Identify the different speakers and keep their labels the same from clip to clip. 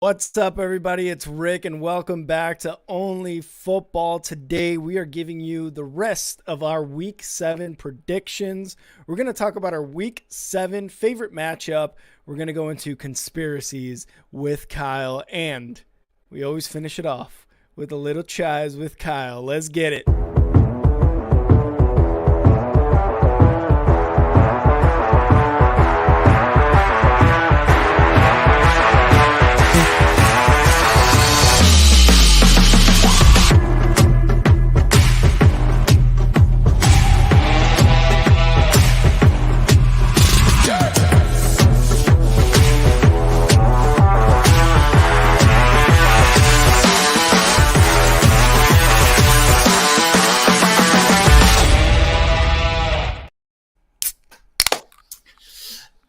Speaker 1: What's up, everybody? It's Rick, and welcome back to Only Football. Today, we are giving you the rest of our Week 7 predictions. We're going to talk about our Week 7 favorite matchup. We're going to go into conspiracies with Kyle, and we always finish it off with a little chives with Kyle. Let's get it.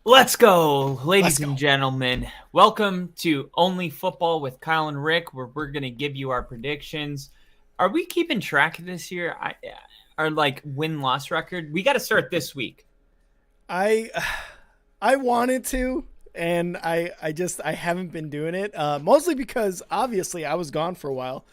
Speaker 2: Let's go, ladies and gentlemen. Welcome to Only Football with Kyle and Rick, where we're going to give you our predictions. Are we keeping track of this year? Our win-loss record? We got to start this week.
Speaker 1: I wanted to, and I haven't been doing it. Mostly because obviously I was gone for a while.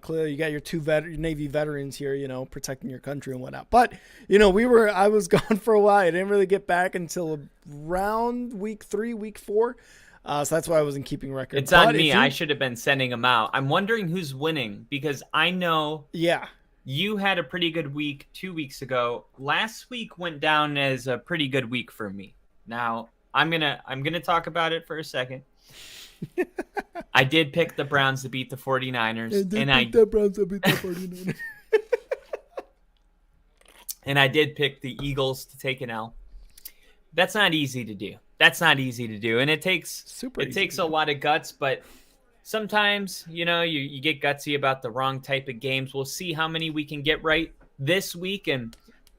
Speaker 1: Clearly you got your two Navy veterans here, protecting your country and whatnot. But, I was gone for a while. I didn't really get back until around week 3, week 4. So that's why I wasn't keeping record.
Speaker 2: It's on me. I should have been sending them out. I'm wondering who's winning because I know you had a pretty good week 2 weeks ago. Last week went down as a pretty good week for me. Now, I'm gonna talk about it for a second. I did pick the Browns to beat the 49ers. And I did pick the Eagles to take an L. That's not easy to do. And it takes a lot of guts, but sometimes, you get gutsy about the wrong type of games. We'll see how many we can get right this week. And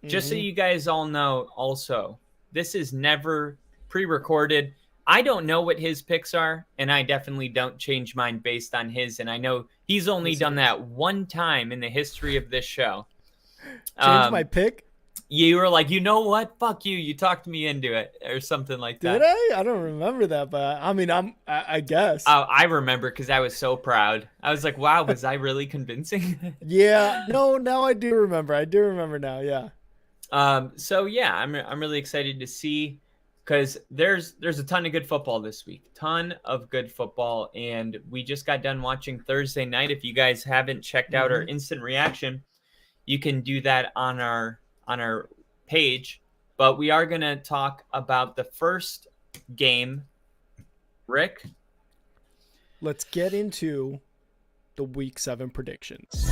Speaker 2: just so you guys all know, also, this is never pre-recorded. I don't know what his picks are, and I definitely don't change mine based on his. And I know he's only done that one time in the history of this show.
Speaker 1: Change my pick?
Speaker 2: You were like, you know what? Fuck you. You talked me into it or something like that.
Speaker 1: Did I? I don't remember that, but I guess.
Speaker 2: I remember because I was so proud. I was like, wow, was I really convincing?
Speaker 1: Yeah. No, now I do remember. I do remember now. Yeah.
Speaker 2: So yeah, I'm really excited to see. Because there's a ton of good football this week. Ton of good football. And we just got done watching Thursday night. If you guys haven't checked out our instant reaction, you can do that on our page. But we are going to talk about the first game. Rick?
Speaker 1: Let's get into the Week 7 predictions.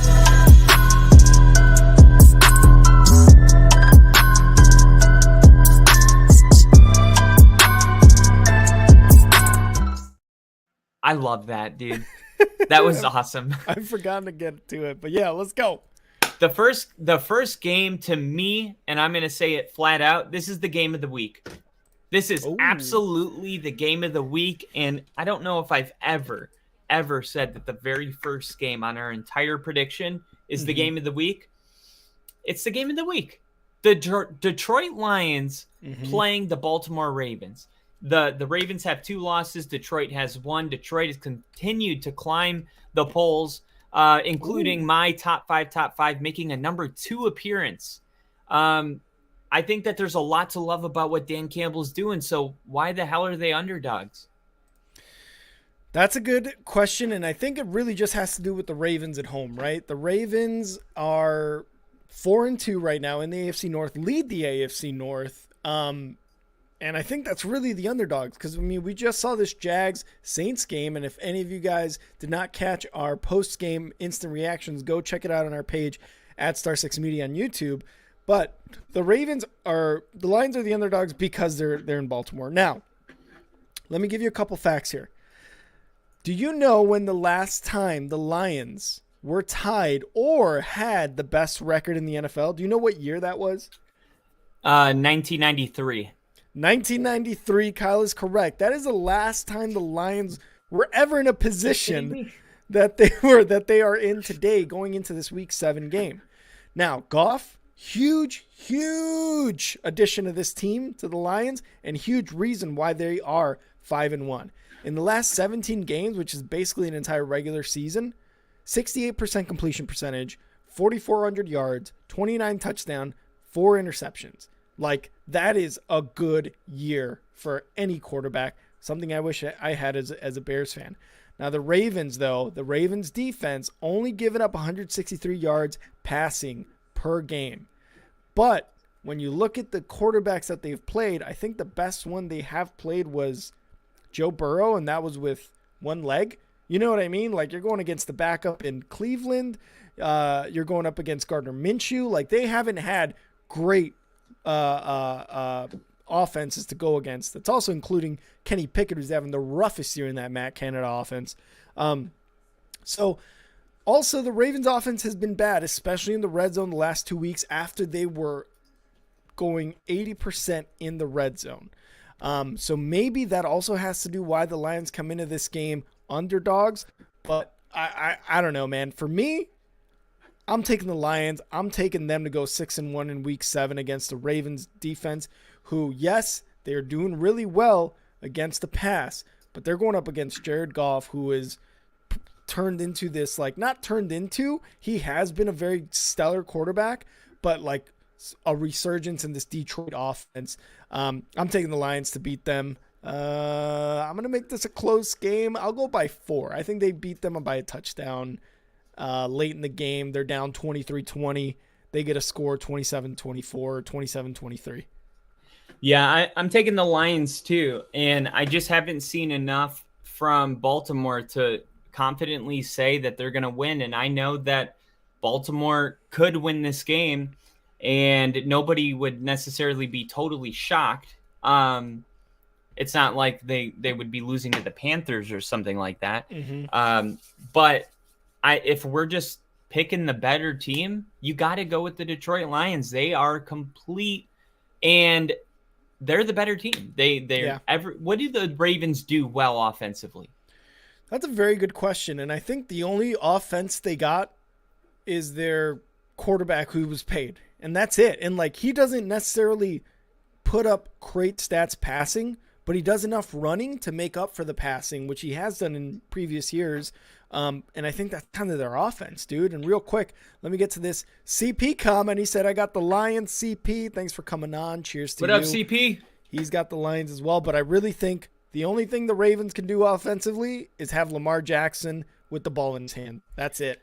Speaker 2: I love that, dude. That was awesome.
Speaker 1: I've forgotten to get to it, but yeah, let's go.
Speaker 2: The first game to me, and I'm going to say it flat out, this is the game of the week. This is absolutely the game of the week, and I don't know if I've ever said that the very first game on our entire prediction is the game of the week. It's the game of the week. The Detroit Lions playing the Baltimore Ravens. The Ravens have 2 losses. Detroit has 1. Detroit has continued to climb the polls, including my top five, making a number 2 appearance. I think that there's a lot to love about what Dan Campbell's doing. So why the hell are they underdogs?
Speaker 1: That's a good question, and I think it really just has to do with the Ravens at home, right? The Ravens are 4-2 right now in the AFC North, lead the AFC North. And I think that's really the underdogs because, we just saw this Jags-Saints game, and if any of you guys did not catch our post-game instant reactions, go check it out on our page at Star6 Media on YouTube. But the Lions are the underdogs because they're in Baltimore. Now, let me give you a couple facts here. Do you know when the last time the Lions were tied or had the best record in the NFL? Do you know what year that was?
Speaker 2: 1993.
Speaker 1: 1993, Kyle is correct. That is the last time the Lions were ever in a position that they are in today going into this Week 7 game. Now, Goff huge addition of this team to the Lions, and huge reason why they are 5-1. In the last 17 games, which is basically an entire regular season, 68% completion percentage, 4,400 yards, 29 touchdowns, 4 interceptions. Like, that is a good year for any quarterback. Something I wish I had as a Bears fan. Now, the Ravens, though, the Ravens defense only giving up 163 yards passing per game. But when you look at the quarterbacks that they've played, I think the best one they have played was Joe Burrow, and that was with one leg. You know what I mean? Like, you're going against the backup in Cleveland. You're going up against Gardner Minshew. Like, they haven't had great offenses to go against. It's also including Kenny Pickett, who's having the roughest year in that Matt Canada offense. So also the Ravens offense has been bad, especially in the red zone the last 2 weeks after they were going 80% in the red zone. So maybe that also has to do why the Lions come into this game underdogs. But I don't know, man. For me, I'm taking the Lions. I'm taking them to go 6-1 in week 7 against the Ravens defense, who, yes, they are doing really well against the pass, but they're going up against Jared Goff, who is turned into this, like, not turned into, he has been a very stellar quarterback, but like a resurgence in this Detroit offense. I'm taking the Lions to beat them. I'm going to make this a close game. I'll go by 4. I think they beat them by a touchdown late in the game. They're down 23-20. They get a score 27-24 or 27-23.
Speaker 2: Yeah, I'm taking the Lions too, and I just haven't seen enough from Baltimore to confidently say that they're going to win, and I know that Baltimore could win this game, and nobody would necessarily be totally shocked. It's not like they would be losing to the Panthers or something like that. Mm-hmm. But if we're just picking the better team, you got to go with the Detroit Lions. They are complete, and they're the better team. What do the Ravens do well offensively?
Speaker 1: That's a very good question. And I think the only offense they got is their quarterback who was paid. And that's it. And like, he doesn't necessarily put up great stats passing, but he does enough running to make up for the passing, which he has done in previous years. And I think that's kind of their offense, dude. And real quick, let me get to this CP comment. He said, I got the Lions, CP. Thanks for coming on. Cheers to you.
Speaker 2: What up, CP?
Speaker 1: He's got the Lions as well. But I really think the only thing the Ravens can do offensively is have Lamar Jackson with the ball in his hand. That's it.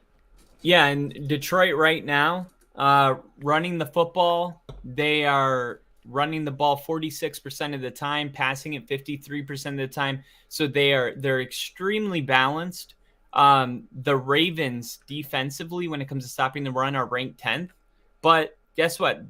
Speaker 2: Yeah, and Detroit right now, running the football, they are running the ball 46% of the time, passing it 53% of the time. So they're extremely balanced. The Ravens defensively, when it comes to stopping the run, are ranked 10th. But guess what?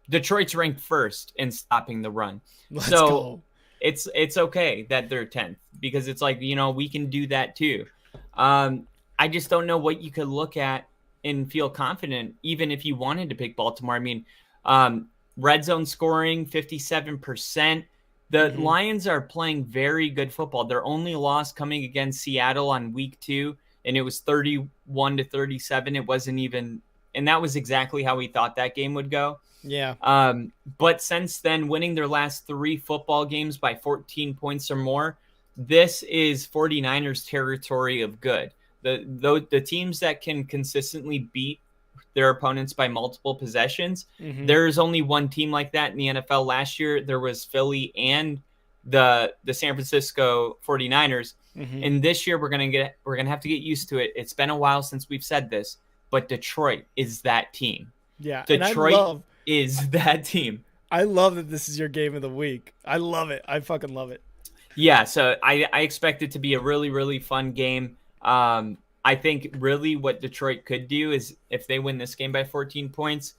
Speaker 2: Detroit's ranked first in stopping the run.
Speaker 1: Let's go.
Speaker 2: It's okay that they're 10th, because it's like, we can do that too. I just don't know what you could look at and feel confident, even if you wanted to pick Baltimore. I mean, red zone scoring, 57%. The Lions are playing very good football. Their only loss coming against Seattle on week 2, and it was 31-37. It wasn't even, and that was exactly how we thought that game would go.
Speaker 1: Yeah.
Speaker 2: But since then, winning their last 3 football games by 14 points or more, this is 49ers territory of good. The teams that can consistently beat their opponents by multiple possessions. There's only one team like that in the NFL. Last year, there was Philly and the San Francisco 49ers. And this year, we're gonna have to get used to it. It's been a while since we've said this, but Detroit is that team.
Speaker 1: Yeah,
Speaker 2: Detroit is that team.
Speaker 1: I love that this is your game of the week. I love it. I fucking love it.
Speaker 2: Yeah, so I expect it to be a really, really fun game. I think really what Detroit could do is, if they win this game by 14 points,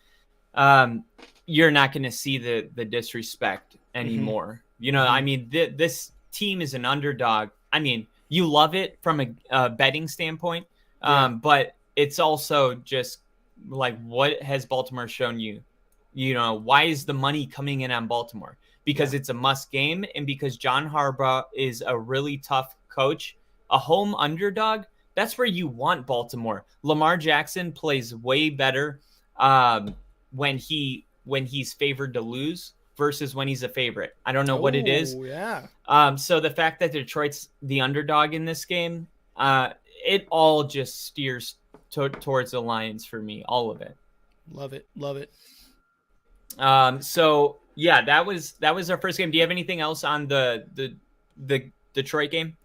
Speaker 2: you're not going to see the disrespect anymore. I mean, this team is an underdog. I mean, you love it from a betting standpoint, but it's also just like, what has Baltimore shown you? Why is the money coming in on Baltimore? Because it's a must game, and because John Harbaugh is a really tough coach. A home underdog, that's where you want Baltimore. Lamar Jackson plays way better when he's favored to lose versus when he's a favorite. I don't know what it is.
Speaker 1: Oh, yeah.
Speaker 2: So the fact that Detroit's the underdog in this game, it all just steers towards the Lions for me, all of it.
Speaker 1: Love it. Love it.
Speaker 2: So yeah, that was our first game. Do you have anything else on the Detroit game?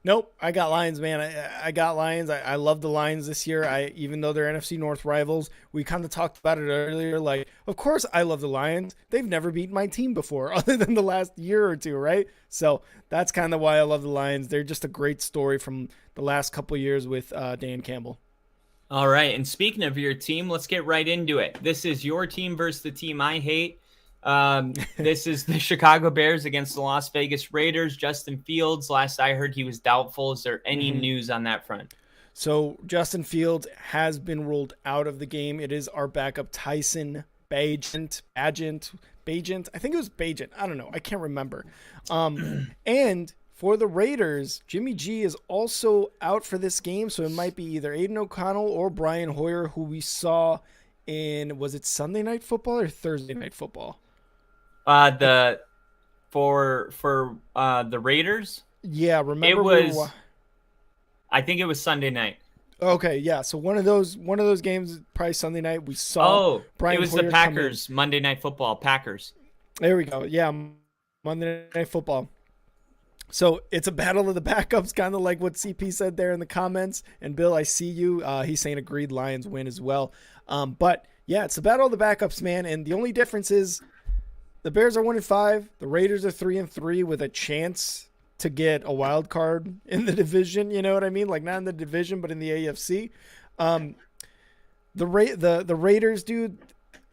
Speaker 1: Nope, I got Lions, man. I got Lions. I love the Lions this year. Even though they're NFC North rivals, we kind of talked about it earlier. Like, of course, I love the Lions. They've never beaten my team before, other than the last year or two, right? So that's kind of why I love the Lions. They're just a great story from the last couple years with Dan Campbell.
Speaker 2: All right, and speaking of your team, let's get right into it. This is your team versus the team I hate. This is the Chicago Bears against the Las Vegas Raiders. Justin Fields, last I heard, he was doubtful. Is there any news on that front?
Speaker 1: So Justin Fields has been ruled out of the game. It is our backup Tyson Bagent. I think it was Bagent. I don't know. I can't remember. And for the Raiders, Jimmy G is also out for this game, so it might be either Aiden O'Connell or Brian Hoyer, who we saw in, was it Sunday Night Football or Thursday Night Football?
Speaker 2: The Raiders.
Speaker 1: Yeah, remember
Speaker 2: it was. I think it was Sunday night.
Speaker 1: Okay, yeah. So one of those games, probably Sunday night. We saw.
Speaker 2: Brian it was Hoyer the Packers Monday Night Football. Packers.
Speaker 1: There we go. Yeah, Monday Night Football. So it's a battle of the backups, kind of like what CP said there in the comments. And Bill, I see you. He's saying agreed, Lions win as well. But yeah, it's the battle of the backups, man. And the only difference is the Bears are 1-5. The Raiders are 3-3 with a chance to get a wild card in the division. You know what I mean? Like not in the division, but in the AFC. The Raiders, dude.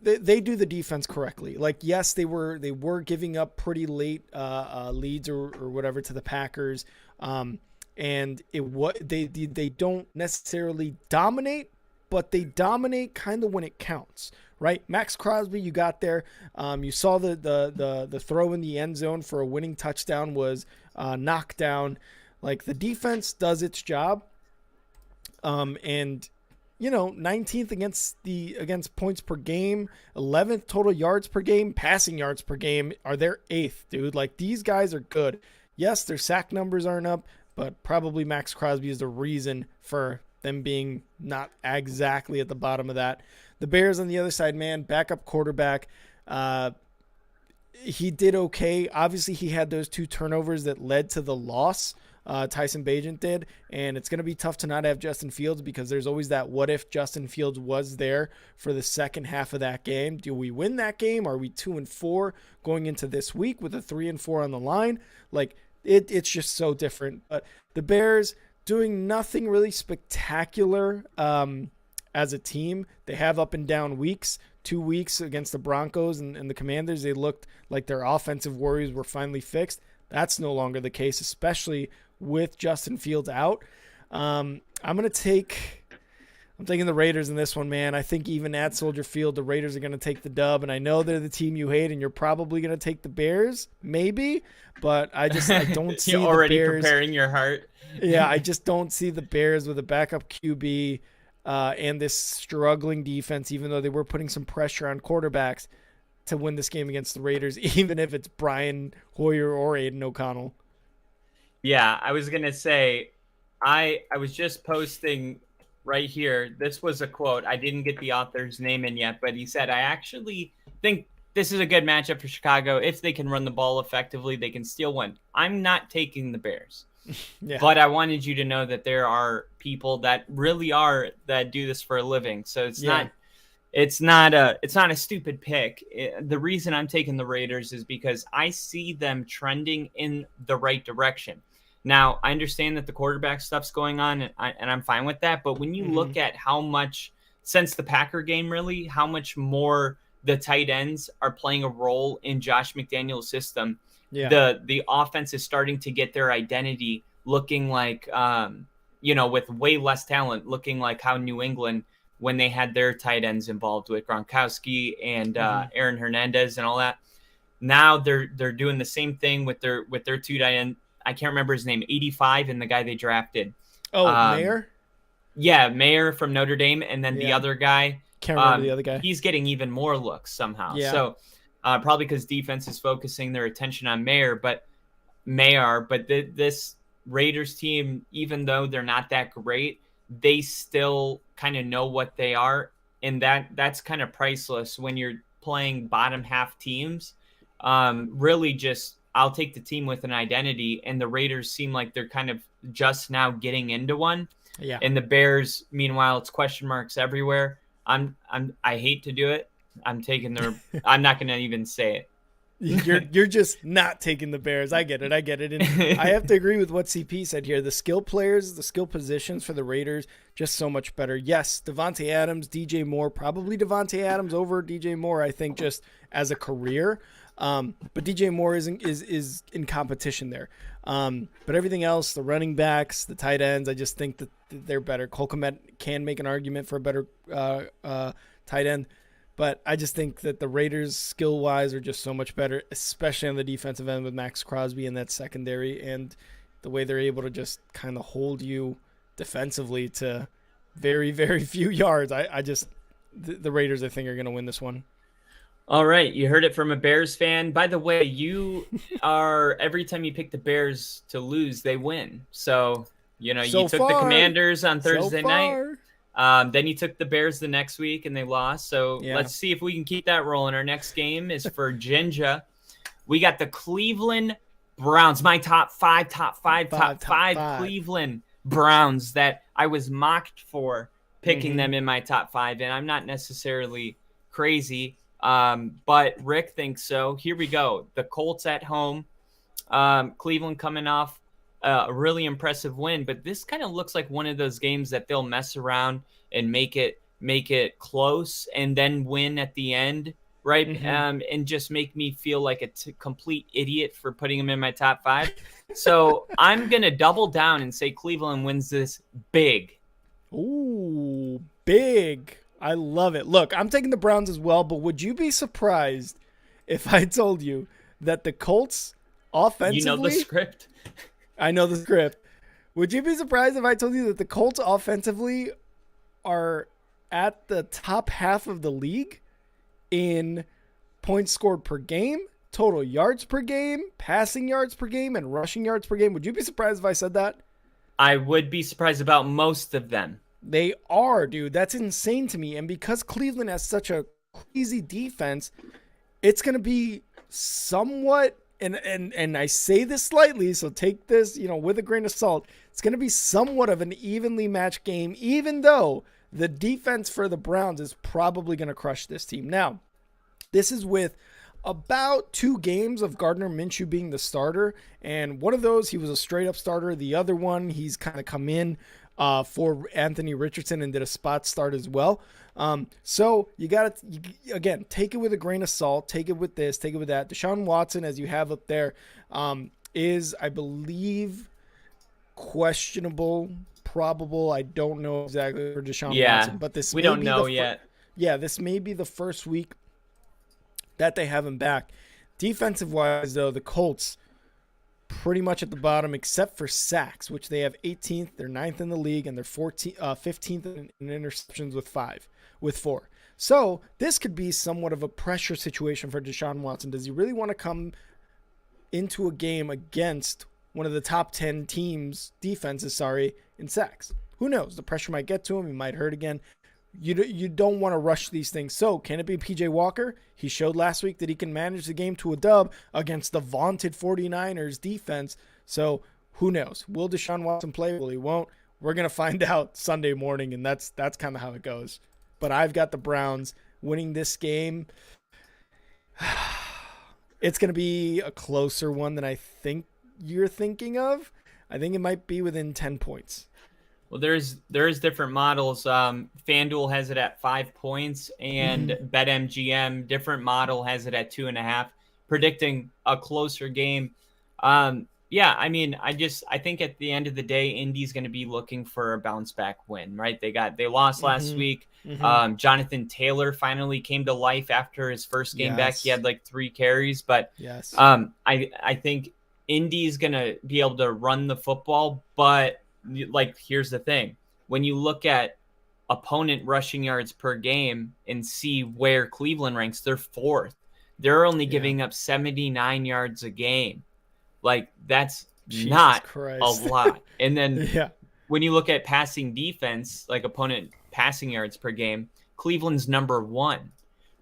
Speaker 1: They do the defense correctly. Like, yes, they were giving up pretty late leads or whatever to the Packers, and they don't necessarily dominate, but they dominate kind of when it counts, right? Max Crosby, you got there. You saw the throw in the end zone for a winning touchdown was knocked down. Like the defense does its job, and. 19th against points per game, 11th total yards per game, passing yards per game are their 8th, dude. Like these guys are good. Yes, their sack numbers aren't up, but probably Max Crosby is the reason for them being not exactly at the bottom of that. The Bears on the other side, man, backup quarterback. He did okay. Obviously, he had those 2 turnovers that led to the loss. Tyson Bagent did, and it's going to be tough to not have Justin Fields because there's always that what if Justin Fields was there for the second half of that game. Do we win that game? Are we 2-4 going into this week with a 3-4 on the line? Like it's just so different. But the Bears doing nothing really spectacular as a team. They have up and down weeks. 2 weeks against the Broncos and the Commanders, they looked like their offensive worries were finally fixed. That's no longer the case, especially with Justin Fields out. I'm taking the Raiders in this one, man. I think even at Soldier Field, the Raiders are going to take the dub, and I know they're the team you hate, and you're probably going to take the Bears, maybe, but I don't see
Speaker 2: You're already
Speaker 1: the Bears
Speaker 2: preparing your heart.
Speaker 1: Yeah, I just don't see the Bears with a backup QB and this struggling defense, even though they were putting some pressure on quarterbacks to win this game against the Raiders, even if it's Brian Hoyer or Aiden O'Connell.
Speaker 2: Yeah, I was going to say, I was just posting right here. This was a quote. I didn't get the author's name in yet, but he said, I actually think this is a good matchup for Chicago. If they can run the ball effectively, they can still win. I'm not taking the Bears. Yeah. But I wanted you to know that there are people that really that do this for a living. So it's not a stupid pick. The reason I'm taking the Raiders is because I see them trending in the right direction. Now, I understand that the quarterback stuff's going on, and I'm fine with that. But when you look at how much, since the Packer game, really, how much more the tight ends are playing a role in Josh McDaniel's system, the offense is starting to get their identity looking like, with way less talent, looking like how New England, when they had their tight ends involved with Gronkowski and Aaron Hernandez and all that. Now they're doing the same thing with their 2 tight end. I can't remember his name, 85, and the guy they drafted.
Speaker 1: Oh, Mayer?
Speaker 2: Yeah, Mayer from Notre Dame, and then the other guy,
Speaker 1: Can't remember the other guy.
Speaker 2: He's getting even more looks somehow.
Speaker 1: Yeah.
Speaker 2: So probably because defense is focusing their attention on Mayer, but this Raiders team, even though they're not that great, they still kind of know what they are, and that's kind of priceless when you're playing bottom half teams. Really, just I'll take the team with an identity, and the Raiders seem like they're kind of just now getting into one.
Speaker 1: Yeah.
Speaker 2: And the Bears, meanwhile, it's question marks everywhere. I hate to do it. I'm taking their. I'm not going to even say it.
Speaker 1: You're just not taking the Bears. I get it. And I have to agree with what CP said here. The skill players, the skill positions for the Raiders, just so much better. Yes, Davante Adams, DJ Moore, probably Davante Adams over DJ Moore, I think, just as a career. But DJ Moore is in competition there. But everything else, the running backs, the tight ends, I just think that they're better. Cole Kmet can make an argument for a better tight end. But I just think that the Raiders, skill-wise, are just so much better, especially on the defensive end with Max Crosby in that secondary, and the way they're able to just kind of hold you defensively to very, very few yards. The Raiders, I think, are going to win this one.
Speaker 2: All right, you heard it from a Bears fan. By the way, you are every time you pick the Bears to lose, they win. So you took the Commanders on Thursday night. Then you took the Bears the next week and they lost. So Let's see if we can keep that rolling. Our next game is for Jinja. We got the Cleveland Browns, my top five Cleveland Browns that I was mocked for picking them in my top 5. And I'm not necessarily crazy, but Rick thinks so. Here we go. The Colts at home. Cleveland coming off a really impressive win, but this kind of looks like one of those games that they'll mess around and make it close and then win at the end, right? And just make me feel like a complete idiot for putting them in my top 5. So I'm gonna double down and say Cleveland wins this big.
Speaker 1: Ooh, big! I love it. Look, I'm taking the Browns as well, but would you be surprised if I told you that the Colts offensively?
Speaker 2: You know the script.
Speaker 1: I know the script. Would you be surprised if I told you that the Colts offensively are at the top half of the league in points scored per game, total yards per game, passing yards per game, and rushing yards per game? Would you be surprised if I said that?
Speaker 2: I would be surprised about most of them.
Speaker 1: They are, dude. That's insane to me. And because Cleveland has such a crazy defense, it's going to be somewhat, and I say this slightly, so take this, with a grain of salt. It's going to be somewhat of an evenly matched game, even though the defense for the Browns is probably going to crush this team. Now, this is with about 2 games of Gardner Minshew being the starter, and one of those, he was a straight-up starter. The other one, he's kind of come in for Anthony Richardson and did a spot start as well. So you got to, again, take it with a grain of salt, take it with this, take it with that. Deshaun Watson, as you have up there, is, I believe, questionable, probable. I don't know exactly for Deshaun Watson, but this
Speaker 2: we don't know yet.
Speaker 1: This may be the first week that they have him back. Defensive wise, though, the Colts pretty much at the bottom, except for sacks, which they have 18th. They're 9th in the league, and they're 15th in interceptions with 4. So this could be somewhat of a pressure situation for Deshaun Watson. Does he really want to come into a game against one of the top 10 teams' defenses, in sacks? Who knows? The pressure might get to him. He might hurt again. You don't want to rush these things. So can it be PJ Walker? He showed last week that he can manage the game to a dub against the vaunted 49ers defense. So who knows? Will Deshaun Watson play? Will he won't? We're going to find out Sunday morning, and that's kind of how it goes. But I've got the Browns winning this game. It's going to be a closer one than I think you're thinking of. I think it might be within 10 points.
Speaker 2: Well, there's different models. FanDuel has it at 5 points, and BetMGM, different model, has it at 2.5, predicting a closer game. I think at the end of the day, Indy's going to be looking for a bounce back win, right? They lost last week. Jonathan Taylor finally came to life after his first game back. He had like 3 carries, but I think Indy's going to be able to run the football, but here's the thing. When you look at opponent rushing yards per game and see where Cleveland ranks. They're 4th. They're only giving up 79 yards a game. Like, that's
Speaker 1: Jesus
Speaker 2: not
Speaker 1: Christ.
Speaker 2: a lot. And then
Speaker 1: Yeah.
Speaker 2: when you look at passing defense, like opponent passing yards per game, Cleveland's number 1.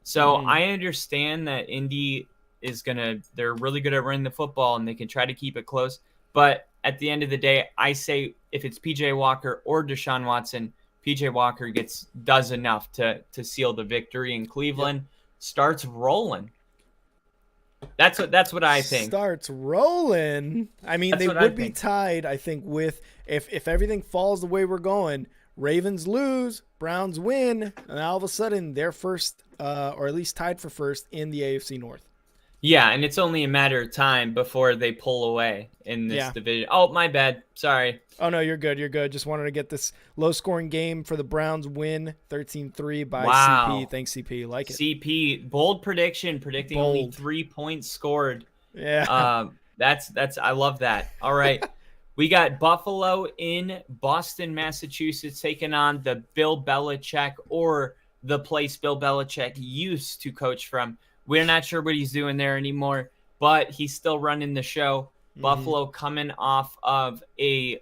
Speaker 2: So I understand that Indy they're really good at running the football and they can try to keep it close. But at the end of the day, I say if it's PJ Walker or Deshaun Watson, PJ Walker does enough to seal the victory, and Cleveland starts rolling. That's what I think.
Speaker 1: Starts rolling. I mean, they would be tied, I think, with if everything falls the way we're going. Ravens lose, Browns win, and all of a sudden they're first, or at least tied for first in the AFC North.
Speaker 2: Yeah, and it's only a matter of time before they pull away in this division. Oh, my bad. Sorry.
Speaker 1: Oh, no, you're good. You're good. Just wanted to get this low-scoring game for the Browns win, 13-3 by CP. Thanks, CP. Like it.
Speaker 2: CP, bold prediction, predicting only 3 points scored.
Speaker 1: Yeah.
Speaker 2: I love that. All right. We got Buffalo in Boston, Massachusetts, taking on the Bill Belichick, or the place Bill Belichick used to coach from. We're not sure what he's doing there anymore, but he's still running the show. Buffalo coming off of a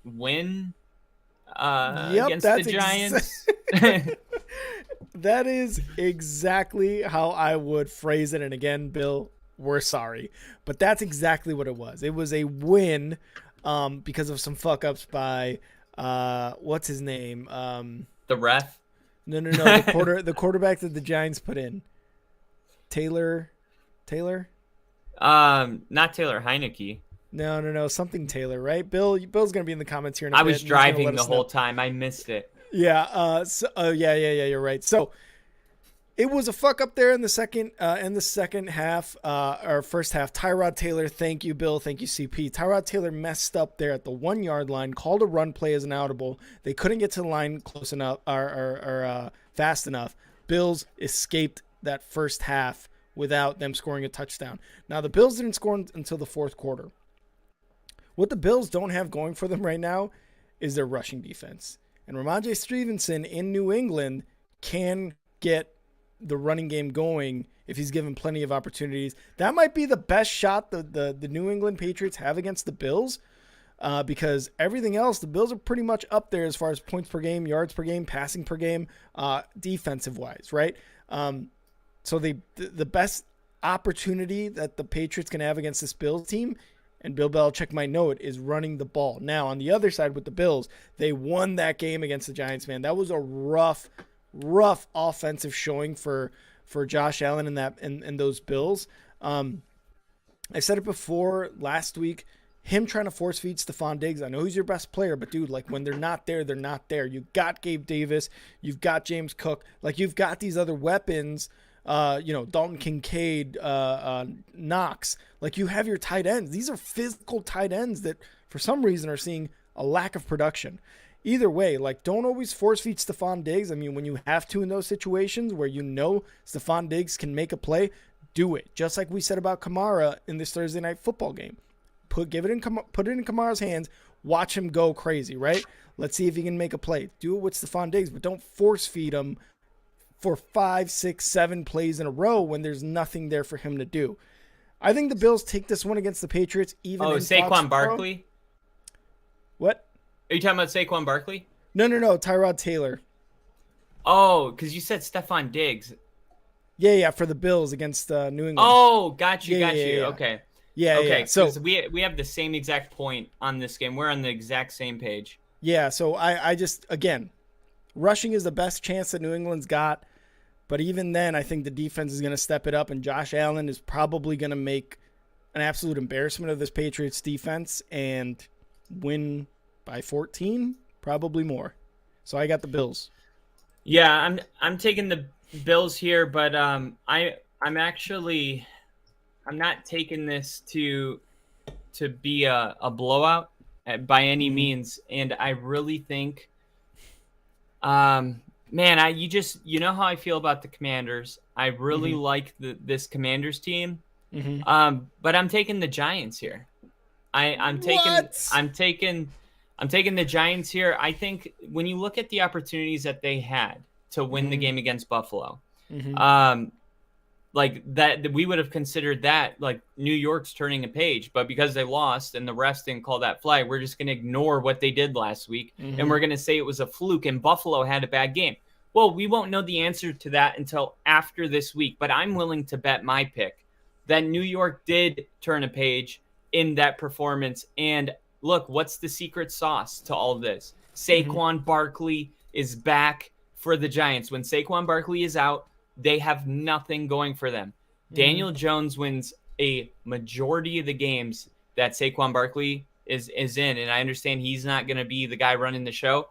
Speaker 2: win against the Giants.
Speaker 1: That is exactly how I would phrase it. And again, Bill, we're sorry. But that's exactly what it was. It was a win because of some fuck-ups by, what's his name?
Speaker 2: The ref?
Speaker 1: No. The quarterback that the Giants put in. Taylor?
Speaker 2: Not Taylor Heineke.
Speaker 1: No. Something Taylor, right? Bill's going to be in the comments here in a
Speaker 2: bit.
Speaker 1: I
Speaker 2: was driving the whole time. I missed it.
Speaker 1: Yeah. Yeah. You're right. So it was a fuck up there in the second half, or first half. Tyrod Taylor, thank you, Bill. Thank you, CP. Tyrod Taylor messed up there at the 1 yard line, called a run play as an audible. They couldn't get to the line close enough or fast enough. Bills escaped that first half without them scoring a touchdown. Now, the Bills didn't score until the fourth quarter. What the Bills don't have going for them right now is their rushing defense. And Ramondre Stevenson in New England can get the running game going if he's given plenty of opportunities. That might be the best shot the New England Patriots have against the Bills, because everything else, the Bills are pretty much up there as far as points per game, yards per game, passing per game, defensive-wise, right? So the best opportunity that the Patriots can have against this Bills team, and Bill Belichick might know it, is running the ball. Now, on the other side with the Bills, they won that game against the Giants, man. That was a rough offensive showing for Josh Allen and those Bills. I said it before last week, him trying to force feed Stephon Diggs. I know he's your best player, but dude, like, when they're not there, they're not there. You've got Gabe Davis, you've got James Cook, like, you've got these other weapons. Dalton Kincaid, Knox, like, you have your tight ends. These are physical tight ends that for some reason are seeing a lack of production. Either way, like, don't always force feed Stephon Diggs. I mean, when you have to in those situations where you know Stephon Diggs can make a play, do it. Just like we said about Kamara in this Thursday night football game. Put it in Kamara's hands. Watch him go crazy, right? Let's see if he can make a play. Do it with Stephon Diggs, but don't force feed him for 5, 6, 7 plays in a row when there's nothing there for him to do. I think the Bills take this one against the Patriots. Even
Speaker 2: Saquon Barkley?
Speaker 1: What?
Speaker 2: Are you talking about Saquon Barkley?
Speaker 1: No. Tyrod Taylor.
Speaker 2: Oh, because you said Stephon Diggs.
Speaker 1: Yeah, for the Bills against New England.
Speaker 2: Oh, got you.
Speaker 1: Yeah.
Speaker 2: Okay.
Speaker 1: Yeah.
Speaker 2: So we have the same exact point on this game. We're on the exact same page.
Speaker 1: Yeah, so I just, again, rushing is the best chance that New England's got. But even then, I think the defense is going to step it up, and Josh Allen is probably going to make an absolute embarrassment of this Patriots defense and win by 14, probably more. So I got the Bills.
Speaker 2: Yeah, I'm taking the Bills here, but I'm not taking this to be a blowout by any means, and I really think man, you know how I feel about the Commanders. I really like this Commanders team. But I'm taking the Giants here. I'm taking I'm taking the Giants here. I think when you look at the opportunities that they had to win the game against Buffalo, like that, we would have considered that like New York's turning a page, but because they lost and the refs didn't call that flag, we're just going to ignore what they did last week, and we're going to say it was a fluke and Buffalo had a bad game. Well, we won't know the answer to that until after this week, but I'm willing to bet my pick that New York did turn a page in that performance. And look, what's the secret sauce to all this? Saquon Barkley is back for the Giants. When Saquon Barkley is out, they have nothing going for them. Daniel Jones wins a majority of the games that Saquon Barkley is in, and I understand he's not going to be the guy running the show,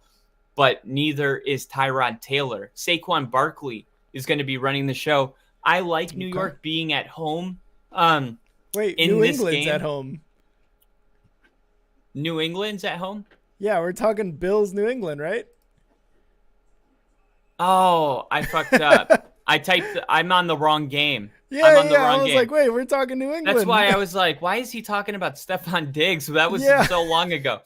Speaker 2: but neither is Tyrod Taylor. Saquon Barkley is going to be running the show. I like New York being at home.
Speaker 1: Wait,
Speaker 2: in
Speaker 1: New
Speaker 2: this
Speaker 1: England's
Speaker 2: game.
Speaker 1: at home.
Speaker 2: New England's at home?
Speaker 1: Yeah, we're talking Bills, New England, right?
Speaker 2: Oh, I fucked up. I'm on the wrong game.
Speaker 1: Yeah,
Speaker 2: I'm on the wrong
Speaker 1: I was
Speaker 2: game.
Speaker 1: like, wait, we're talking New England.
Speaker 2: That's why I was like, why is he talking about Stephon Diggs? That was so long ago.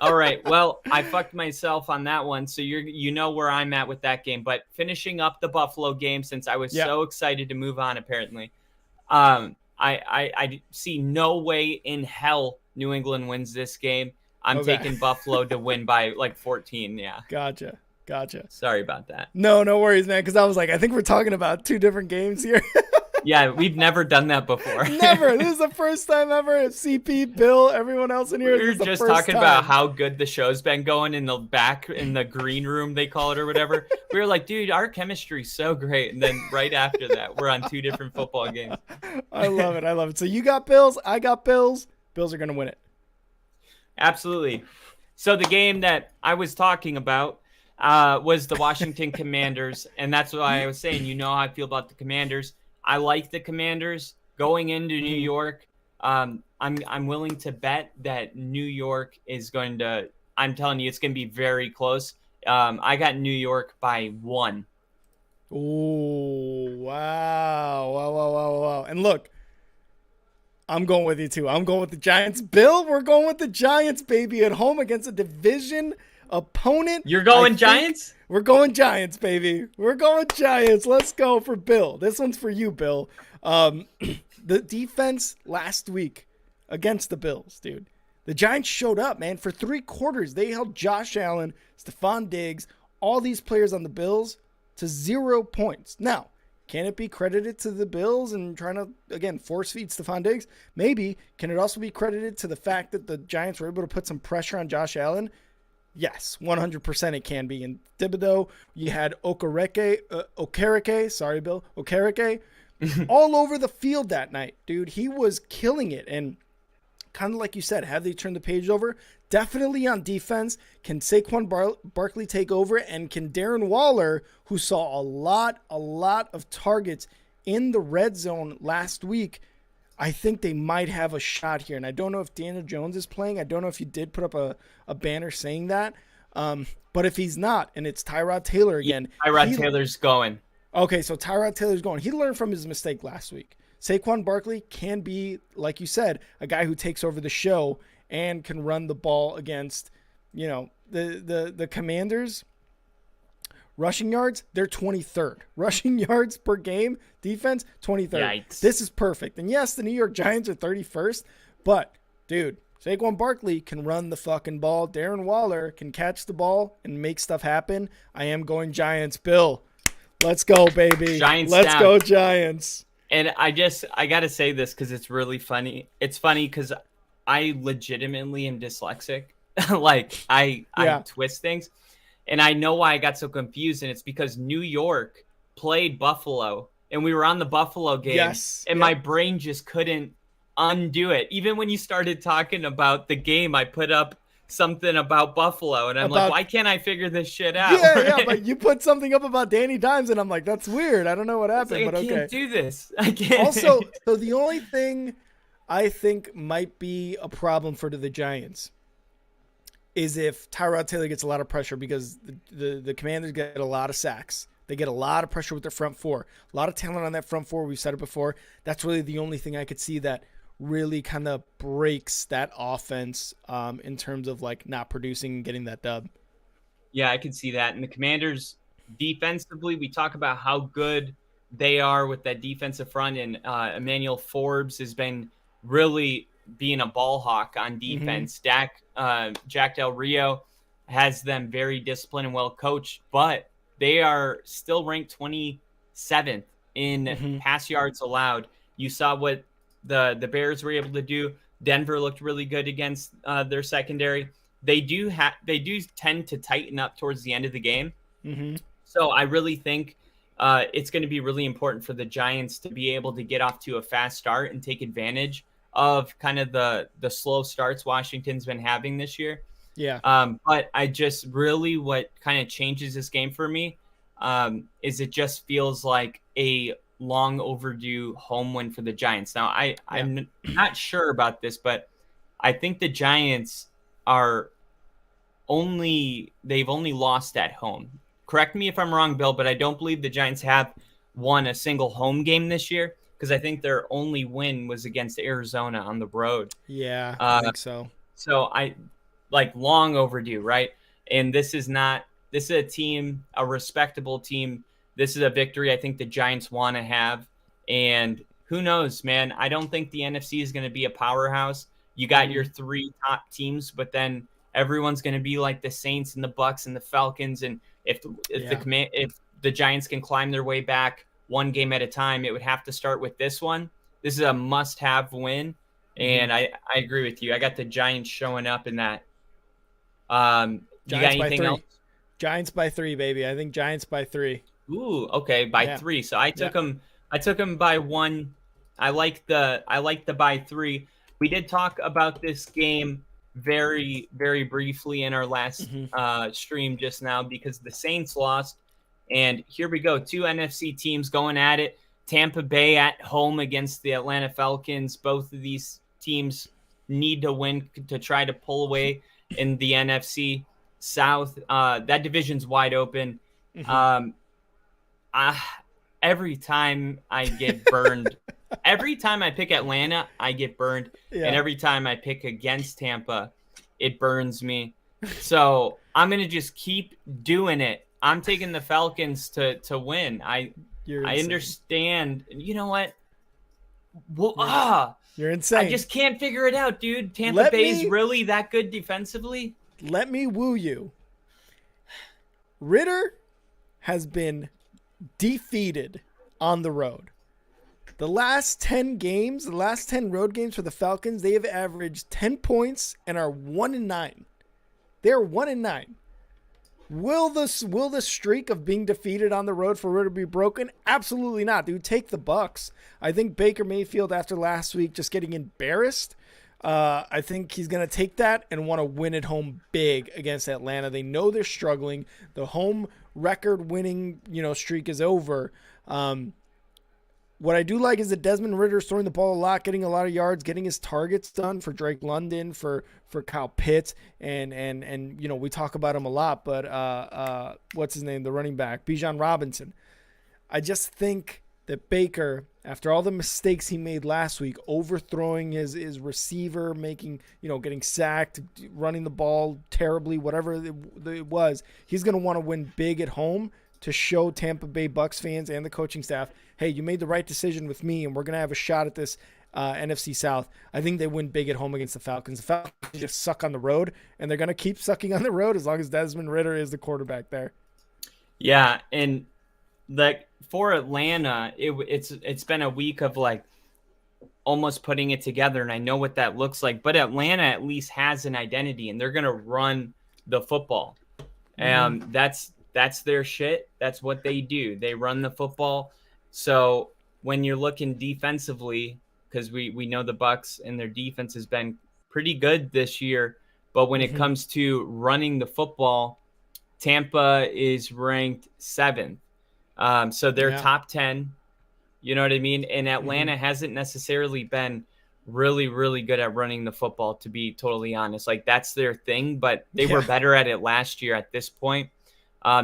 Speaker 2: All right, well, I fucked myself on that one, so you know where I'm at with that game. But finishing up the Buffalo game, since I was so excited to move on, apparently, I see no way in hell New England wins this game. I'm taking Buffalo to win by like 14. Yeah.
Speaker 1: Gotcha.
Speaker 2: Sorry about that.
Speaker 1: No worries, man. Because I was like, I think we're talking about two different games here.
Speaker 2: Yeah, we've never done that before.
Speaker 1: Never. This is the first time ever. CP, Bill, everyone else in here.
Speaker 2: We were just talking about how good the show's been going in the back, in the green room, they call it, or whatever. We were like, dude, our chemistry's so great. And then right after that, we're on two different football games.
Speaker 1: I love it. So you got Bills. I got Bills. Bills are going to win it.
Speaker 2: Absolutely. So the game that I was talking about was the Washington Commanders. And that's why I was saying, you know how I feel about the Commanders. I like the Commanders going into New York. I'm willing to bet that New York is going to. I'm telling you, it's going to be very close. I got New York by 1.
Speaker 1: Oh, wow. And look, I'm going with you too. I'm going with the Giants. Bill, we're going with the Giants, baby, at home against a division opponent.
Speaker 2: You're going Giants?
Speaker 1: We're going Giants, baby. We're going Giants. Let's go for Bill. This one's for you, Bill. The defense last week against the Bills, dude. The Giants showed up, man. For 3 quarters, they held Josh Allen, Stephon Diggs, all these players on the Bills to 0 points. Now, can it be credited to the Bills and trying to, again, force feed Stephon Diggs? Maybe. Can it also be credited to the fact that the Giants were able to put some pressure on Josh Allen? Yes, 100% it can be. In Thibodeau, you had Okereke, sorry, Bill, Okereke, all over the field that night, dude. He was killing it. And kind of like you said, have they turned the page over? Definitely on defense. Can Saquon Barkley take over? And can Darren Waller, who saw a lot of targets in the red zone last week, I think they might have a shot here. And I don't know if Daniel Jones is playing. I don't know if you did put up a banner saying that. But if he's not, and it's Tyrod Taylor again.
Speaker 2: Yeah, Tyrod Taylor's going.
Speaker 1: Okay, so Tyrod Taylor's going. He learned from his mistake last week. Saquon Barkley can be, like you said, a guy who takes over the show and can run the ball against, the Commanders. Rushing yards, they're 23rd. Rushing yards per game, defense, 23rd.
Speaker 2: Yikes.
Speaker 1: This is perfect. And yes, the New York Giants are 31st, but, dude, Saquon Barkley can run the fucking ball. Darren Waller can catch the ball and make stuff happen. I am going Giants. Bill, let's go, baby. Let's go, Giants.
Speaker 2: And I got to say this because it's really funny. It's funny because I legitimately am dyslexic. Like, I twist things. And I know why I got so confused, and it's because New York played Buffalo, and we were on the Buffalo game,
Speaker 1: yes,
Speaker 2: and my brain just couldn't undo it. Even when you started talking about the game, I put up something about Buffalo, and I'm like, why can't I figure this shit out?
Speaker 1: Yeah, but you put something up about Danny Dimes, and I'm like, that's weird. I don't know what happened, but okay.
Speaker 2: I can't do this. I can't.
Speaker 1: Also, so the only thing I think might be a problem for the Giants is if Tyrod Taylor gets a lot of pressure, because the Commanders get a lot of sacks. They get a lot of pressure with their front four. A lot of talent on that front four. We've said it before. That's really the only thing I could see that really kind of breaks that offense in terms of like not producing and getting that dub.
Speaker 2: Yeah, I can see that. And the Commanders defensively, we talk about how good they are with that defensive front, and Emmanuel Forbes has been really being a ball hawk on
Speaker 1: Mm-hmm.
Speaker 2: defense. Jack Del Rio has them very disciplined and well coached, but they are still ranked 27th in
Speaker 1: Mm-hmm.
Speaker 2: pass yards allowed. You saw what the Bears were able to do. Denver looked really good against their secondary. They do tend to tighten up towards the end of the game.
Speaker 1: Mm-hmm.
Speaker 2: So I really think it's going to be really important for the Giants to be able to get off to a fast start and take advantage of kind of the slow starts Washington's been having this year.
Speaker 1: Yeah.
Speaker 2: But I just really what kind of changes this game for me is it just feels like a long overdue home win for the Giants. Now
Speaker 1: Yeah.
Speaker 2: I'm not sure about this, but I think the Giants are they've only lost at home. Correct me if I'm wrong, Bill, but I don't believe the Giants have won a single home game this year because I think their only win was against Arizona on the road.
Speaker 1: Yeah, I
Speaker 2: Uh,
Speaker 1: think so.
Speaker 2: so I like long overdue, right? And this is a team, a respectable team. This is a victory I think the Giants want to have. And who knows, man? I don't think the NFC is going to be a powerhouse. You got
Speaker 1: Mm-hmm.
Speaker 2: your three top teams, but then everyone's going to be like the Saints and the Bucks and the Falcons. And
Speaker 1: Yeah.
Speaker 2: if the Giants can climb their way back one game at a time, it would have to start with this one. This is a must-have win,
Speaker 1: Mm-hmm.
Speaker 2: and I agree with you. I got the Giants showing up in that. You got
Speaker 1: Giants by
Speaker 2: anything else?
Speaker 1: 3. Giants by 3, baby. I think Giants by 3.
Speaker 2: Ooh, okay, by
Speaker 1: Yeah.
Speaker 2: 3. So I
Speaker 1: Yeah.
Speaker 2: took them. I took them by 1. I like the by 3. We did talk about this game very very briefly in our last
Speaker 1: Mm-hmm.
Speaker 2: stream just now because the Saints lost, and here we go. Two NFC teams going at it. Tampa Bay at home against the Atlanta Falcons. Both of these teams need to win to try to pull away in the NFC South. That division's wide open.
Speaker 1: Mm-hmm.
Speaker 2: Um, I, every time I get burned, every time I pick Atlanta, I get burned, and
Speaker 1: Yeah.
Speaker 2: every time I pick against Tampa, it burns me. So I'm gonna just keep doing it. I'm taking the Falcons to win.
Speaker 1: You're
Speaker 2: I
Speaker 1: insane.
Speaker 2: understand. You know what? Well,
Speaker 1: You're you're
Speaker 2: I
Speaker 1: insane.
Speaker 2: just can't figure it out, dude. Tampa
Speaker 1: Let
Speaker 2: Bay's
Speaker 1: me
Speaker 2: really that good defensively?
Speaker 1: let me woo you. Ritter has been defeated on the road. The last 10 games, the last 10 road games for the Falcons, they have averaged 10 points and are 1-9. They're 1-9. Will the streak of being defeated on the road for Ritter be broken? Absolutely not, dude. Take the Bucks. I think Baker Mayfield, after last week just getting embarrassed, I think he's gonna take that and want to win at home big against Atlanta. They know they're struggling. The home record winning streak is over. What I do like is that Desmond Ritter's throwing the ball a lot, getting a lot of yards, getting his targets done for Drake London, for Kyle Pitts, and we talk about him a lot, but what's his name, the running back, Bijan Robinson. I just think that Baker, after all the mistakes he made last week, overthrowing his receiver, getting sacked, running the ball terribly, whatever it was, he's going to want to win big at home to show Tampa Bay Bucks fans and the coaching staff, hey, you made the right decision with me, and we're going to have a shot at this NFC South. I think they win big at home against the Falcons. The Falcons just suck on the road, and they're going to keep sucking on the road as long as Desmond Ridder is the quarterback there.
Speaker 2: Yeah, and like for Atlanta, it's been a week of like almost putting it together, and I know what that looks like. But Atlanta at least has an identity, and they're gonna run the football.
Speaker 1: Mm-hmm.
Speaker 2: That's their shit. That's what they do. They run the football. So when you're looking defensively, because we know the Bucks and their defense has been pretty good this year, but when it
Speaker 1: Mm-hmm.
Speaker 2: comes to running the football, Tampa is ranked 7th. So they're
Speaker 1: Yeah.
Speaker 2: top 10. You know what I mean? And
Speaker 1: Mm-hmm.
Speaker 2: Atlanta hasn't necessarily been really, really good at running the football, to be totally honest. Like, that's their thing, but they were
Speaker 1: Yeah.
Speaker 2: better at it last year at this point.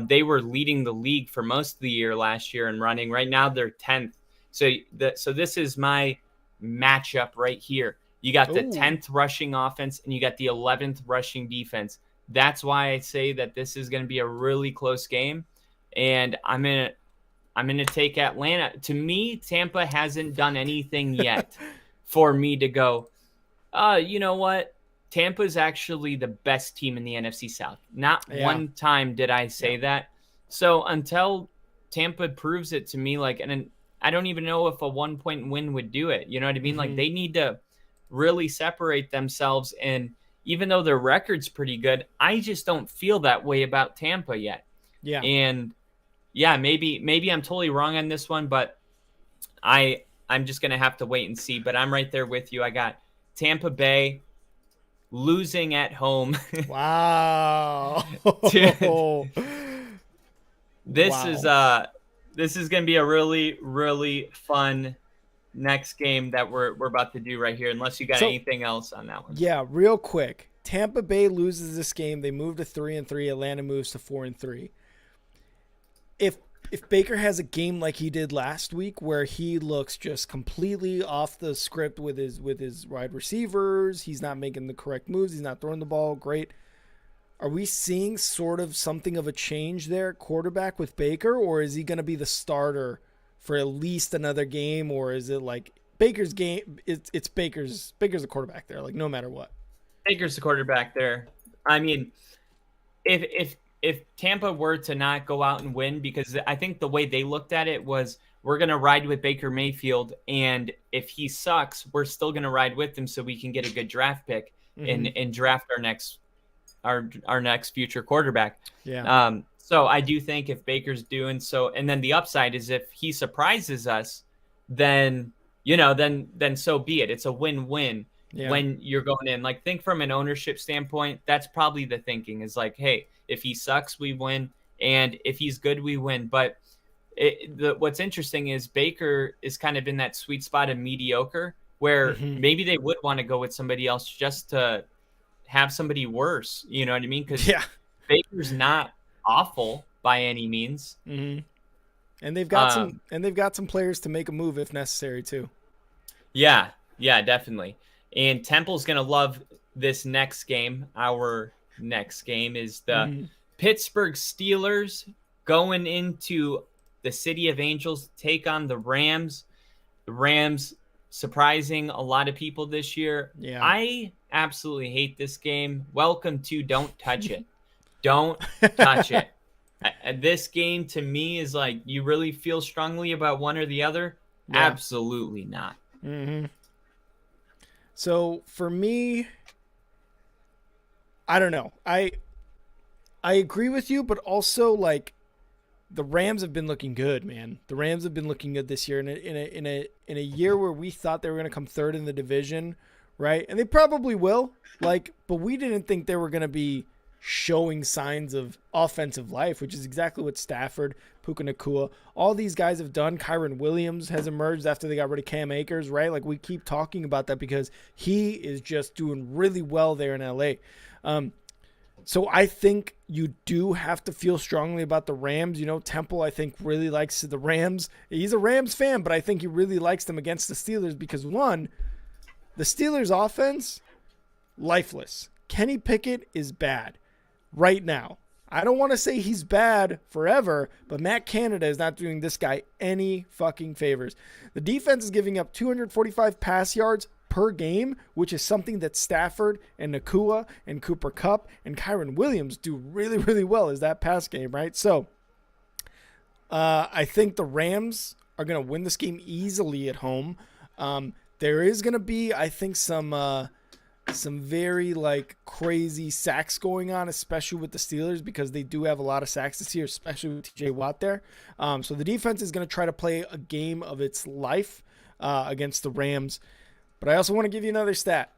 Speaker 2: They were leading the league for most of the year last year in running. Right now, they're 10th. So this is my matchup right here. You got the
Speaker 1: Ooh.
Speaker 2: 10th rushing offense and you got the 11th rushing defense. That's why I say that this is going to be a really close game, and I'm gonna take Atlanta. To me, Tampa hasn't done anything yet for me to go, you know what? Tampa's actually the best team in the NFC South. Not one time did I say that. So until Tampa proves it to me, like, and I don't even know if a 1-point win would do it. You know what I mean? Like, they need to really separate themselves. And even though their record's pretty good, I just don't feel that way about Tampa yet.
Speaker 1: Yeah.
Speaker 2: And yeah, maybe I'm totally wrong on this one, but I'm just gonna have to wait and see. But I'm right there with you. I got Tampa Bay losing at home.
Speaker 1: Wow.
Speaker 2: This is gonna be a really, really fun next game that we're about to do right here. Unless you got anything else on that one.
Speaker 1: Yeah, real quick. Tampa Bay loses this game. They move to 3-3. Atlanta moves to 4-3. If Baker has a game like he did last week, where he looks just completely off the script with his wide receivers, he's not making the correct moves, he's not throwing the ball great. Are we seeing sort of something of a change there, quarterback with Baker, or is he going to be the starter for at least another game, or is it like Baker's game? It's Baker's the quarterback there, like no matter what.
Speaker 2: Baker's the quarterback there. I mean, if Tampa were to not go out and win, because I think the way they looked at it was, we're going to ride with Baker Mayfield, and if he sucks, we're still going to ride with him so we can get a good draft pick and draft our next future quarterback.
Speaker 1: Yeah.
Speaker 2: So I do think if Baker's doing so, and then the upside is if he surprises us, then so be it. It's a win-win. Yeah. When you're going in, like, think from an ownership standpoint, that's probably the thinking is like, hey, if he sucks, we win. And if he's good, we win. But what's interesting is Baker is kind of in that sweet spot of mediocre where maybe they would want to go with somebody else just to have somebody worse. You know what I mean? Because Baker's not awful by any means.
Speaker 1: Mm-hmm. And they've got some players to make a move if necessary too.
Speaker 2: Yeah, definitely. And Temple's going to love this next game. Our next game is the Pittsburgh Steelers going into the City of Angels to take on the Rams. The Rams surprising a lot of people this year.
Speaker 1: Yeah.
Speaker 2: I absolutely hate this game. Welcome to Don't Touch It. Don't touch it. This game to me is like, you really feel strongly about one or the other? Yeah. Absolutely not.
Speaker 1: Mm-hmm. So for me, I don't know. I agree with you, but also like the Rams have been looking good, man. The Rams have been looking good this year in a year where we thought they were going to come third in the division, right? And they probably will. But we didn't think they were going to be showing signs of offensive life, which is exactly what Stafford, Puka Nacua, all these guys have done. Kyren Williams has emerged after they got rid of Cam Akers, right? Like, we keep talking about that because he is just doing really well there in LA. So I think you do have to feel strongly about the Rams. You know, Temple, I think, really likes the Rams. He's a Rams fan, but I think he really likes them against the Steelers because, one, the Steelers' offense, lifeless. Kenny Pickett is bad right now. I don't want to say he's bad forever, but Matt Canada is not doing this guy any fucking favors. The defense is giving up 245 pass yards per game, which is something that Stafford and Nacua and Cooper Kupp and Kyren Williams do really, really well, is that pass game, right? So I think the Rams are going to win this game easily at home. There is going to be, I think, some very crazy sacks going on, especially with the Steelers, because they do have a lot of sacks this year, especially with TJ Watt there. So the defense is going to try to play a game of its life against the Rams. But I also want to give you another stat.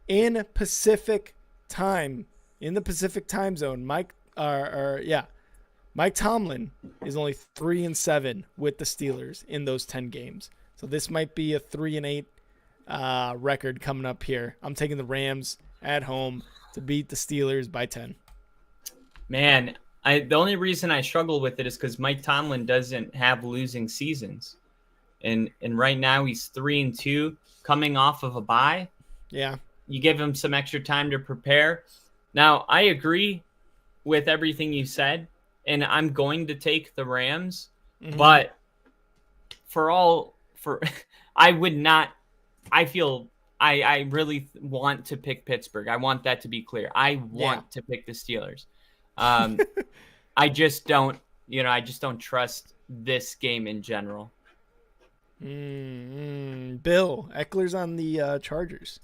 Speaker 1: In the Pacific time zone, Mike Tomlin is only 3-7 with the Steelers in those 10 games. So this might be a 3-8 record coming up here. I'm taking the Rams at home to beat the Steelers by 10.
Speaker 2: Man, the only reason I struggle with it is because Mike Tomlin doesn't have losing seasons. and right now he's 3-2, coming off of a bye.
Speaker 1: Yeah.
Speaker 2: You give him some extra time to prepare. Now, I agree with everything you said, and I'm going to take the Rams, but I would not. I really want to pick Pittsburgh. I want that to be clear. I want to pick the Steelers. I just don't, I just don't trust this game in general.
Speaker 1: Bill Eckler's on the Chargers.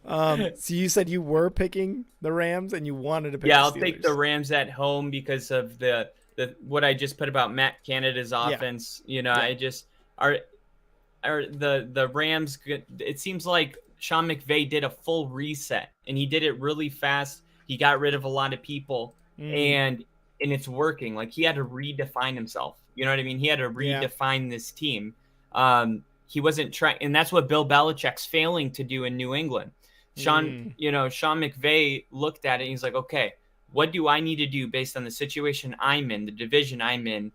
Speaker 1: So you said you were picking the Rams and you wanted to pick the Steelers.
Speaker 2: I'll take the Rams at home because of the what I just put about Matt Canada's offense. I just are the Rams. It seems like Sean McVay did a full reset and he did it really fast. He got rid of a lot of people and it's working. Like he had to redefine himself. You know what I mean? He had to redefine this team. He wasn't trying, and that's what Bill Belichick's failing to do in New England. Sean McVay looked at it and he's like, okay, what do I need to do based on the situation I'm in, the division I'm in,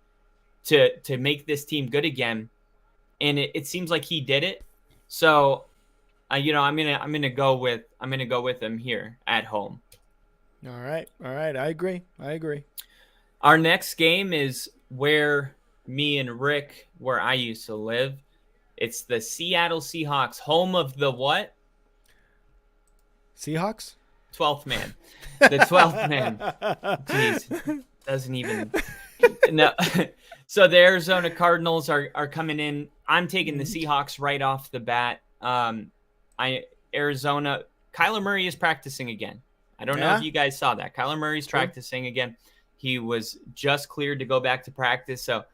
Speaker 2: to make this team good again? And it seems like he did it. So, I'm gonna go with him here at home.
Speaker 1: All right. I agree.
Speaker 2: Our next game is where I used to live. It's the Seattle Seahawks, home of the what?
Speaker 1: Seahawks?
Speaker 2: 12th man. The 12th man. Jeez. Doesn't even. No. So the Arizona Cardinals are coming in. I'm taking the Seahawks right off the bat. Arizona, Kyler Murray is practicing again. I don't know if you guys saw that. Kyler Murray's practicing again. He was just cleared to go back to practice. So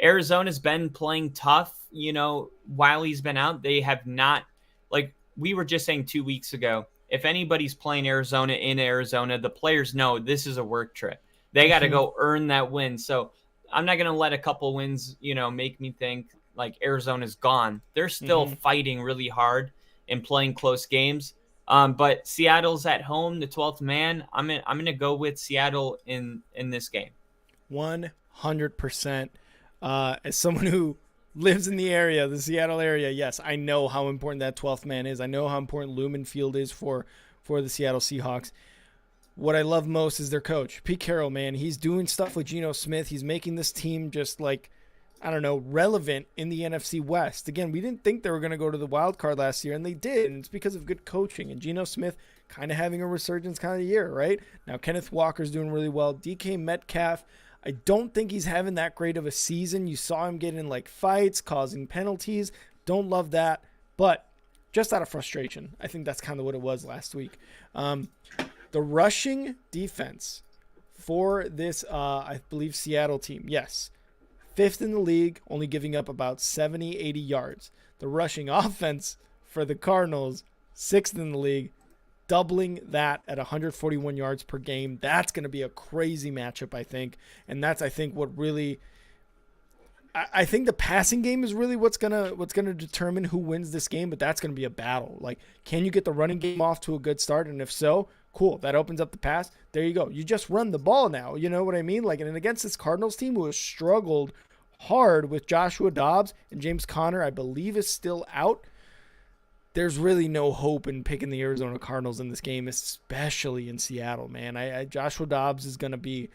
Speaker 2: Arizona's been playing tough, while he's been out. They have not, like we were just saying 2 weeks ago, if anybody's playing Arizona in Arizona, the players know this is a work trip. They got to go earn that win. So I'm not going to let a couple wins, make me think like Arizona's gone. They're still fighting really hard and playing close games. But Seattle's at home, the 12th man. I'm going to go with Seattle in this game.
Speaker 1: 100%. As someone who lives in the area, the Seattle area, yes, I know how important that 12th man is. I know how important Lumen Field is for the Seattle Seahawks. What I love most is their coach, Pete Carroll, man. He's doing stuff with Geno Smith. He's making this team just like, I don't know, relevant in the NFC West. Again, we didn't think they were going to go to the wild card last year, and they did, and it's because of good coaching. And Geno Smith kind of having a resurgence kind of year, right? Now, Kenneth Walker's doing really well. DK Metcalf, I don't think he's having that great of a season. You saw him get in like fights, causing penalties. Don't love that, but just out of frustration. I think that's kind of what it was last week. The rushing defense for this, I believe, Seattle team, yes, 5th in the league, only giving up about 70, 80 yards. The rushing offense for the Cardinals, 6th in the league, doubling that at 141 yards per game. That's going to be a crazy matchup, I think. And that's, I think, what really I think the passing game is really what's gonna determine who wins this game, but that's gonna be a battle. Like, can you get the running game off to a good start? And if so, cool. That opens up the pass. There you go. You just run the ball now. You know what I mean? Like, and against this Cardinals team who has struggled hard with Joshua Dobbs and James Conner, I believe is still out. There's really no hope in picking the Arizona Cardinals in this game, especially in Seattle, man. Joshua Dobbs is gonna be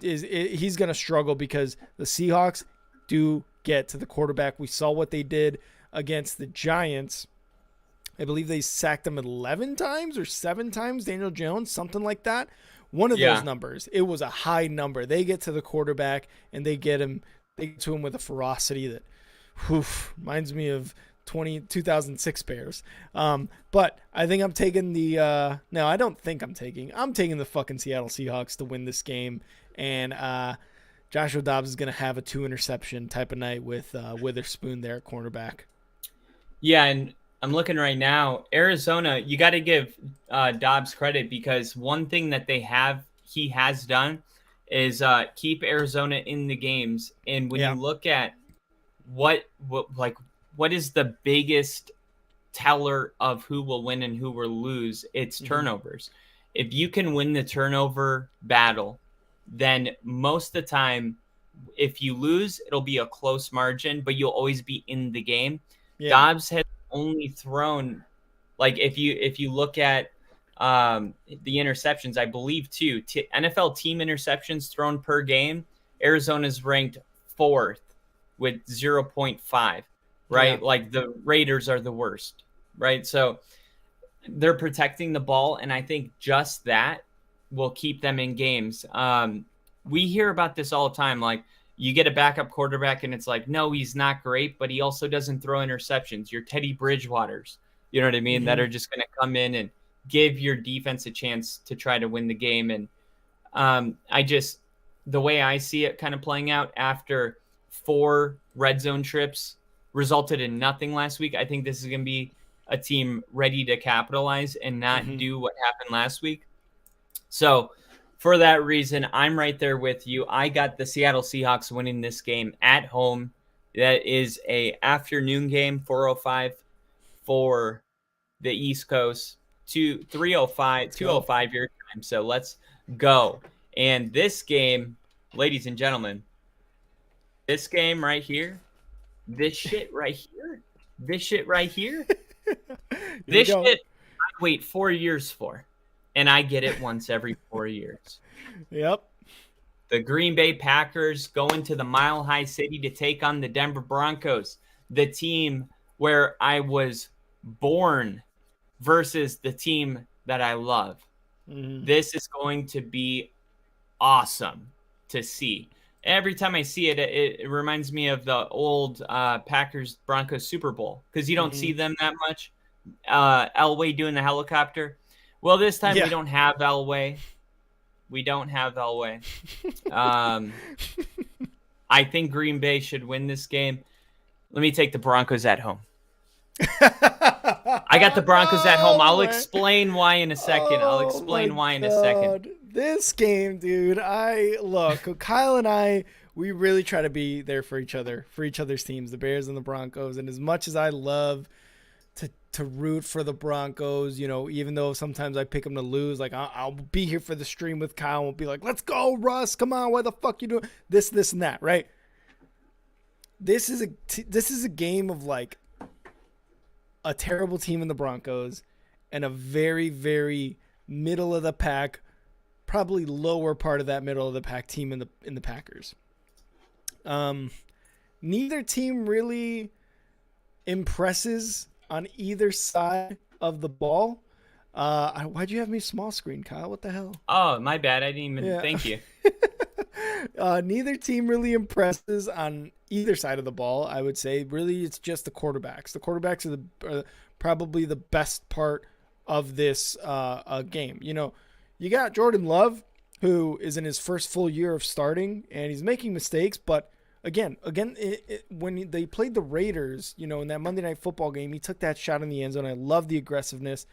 Speaker 1: he's gonna struggle because the Seahawks do get to the quarterback. We saw what they did against the Giants. I believe they sacked him 11 times or 7 times, Daniel Jones, something like that. One of those numbers. It was a high number. They get to the quarterback and they get to him with a ferocity that reminds me of 2006 Bears. But I think I'm taking I'm taking the fucking Seattle Seahawks to win this game. And Joshua Dobbs is going to have a 2-interception type of night with Witherspoon there at cornerback.
Speaker 2: Yeah, and I'm looking right now. Arizona, you got to give Dobbs credit because one thing that he has done is keep Arizona in the games. And when you look at what is the biggest teller of who will win and who will lose, it's turnovers. If you can win the turnover battle, then most of the time if you lose, it'll be a close margin, but you'll always be in the game.
Speaker 1: Yeah.
Speaker 2: Dobbs has only thrown, like if you look at the interceptions, I believe too, NFL team interceptions thrown per game, Arizona's ranked 4th with 0.5, right?
Speaker 1: Yeah.
Speaker 2: Like the Raiders are the worst, right? So they're protecting the ball, and I think just that will keep them in games. We hear about this all the time. Like, you get a backup quarterback, and it's like, no, he's not great, but he also doesn't throw interceptions. You're Teddy Bridgewaters, you know what I mean, that are just going to come in and give your defense a chance to try to win the game. And the way I see it kind of playing out after 4 red zone trips resulted in nothing last week, I think this is going to be a team ready to capitalize and not do what happened last week. So for that reason, I'm right there with you. I got the Seattle Seahawks winning this game at home. That is a afternoon game, 4:05 for the East Coast, 2:05 your time. So let's go. And this game, ladies and gentlemen, this game right here, this shit right here, this shit I wait 4 years for, and I get it once every 4 years.
Speaker 1: Yep.
Speaker 2: The Green Bay Packers going to the Mile High City to take on the Denver Broncos, the team where I was born versus the team that I love. This is going to be awesome to see. Every time I see it, it reminds me of the old Packers-Broncos Super Bowl, because you don't see them that much. Elway doing the helicopter. Well, this time we don't have Elway. I think Green Bay should win this game. Let me take the Broncos at home. I got the Broncos at home. I'll explain why in a second.
Speaker 1: This game, dude. Kyle and I, we really try to be there for each other, for each other's teams, the Bears and the Broncos. And as much as I love to root for the Broncos, you know, even though sometimes I pick them to lose, like I'll be here for the stream with Kyle and be like, let's go, Russ. Come on. Why the fuck you doing this, and that, right? This is a game of like a terrible team in the Broncos and a very, very middle of the pack, probably lower part of that middle of the pack team in the Packers. Neither team really impresses on either side of the ball. Why'd you have me small screen, Kyle? What the hell?
Speaker 2: Oh, my bad. I didn't even thank you.
Speaker 1: Neither team really impresses on either side of the ball, I would say. Really, it's just the quarterbacks. The quarterbacks are probably the best part of this game. You know, you got Jordan Love, who is in his first full year of starting, and he's making mistakes. But again, when they played the Raiders, you know, in that Monday Night Football game, he took that shot in the end zone. I love the aggressiveness.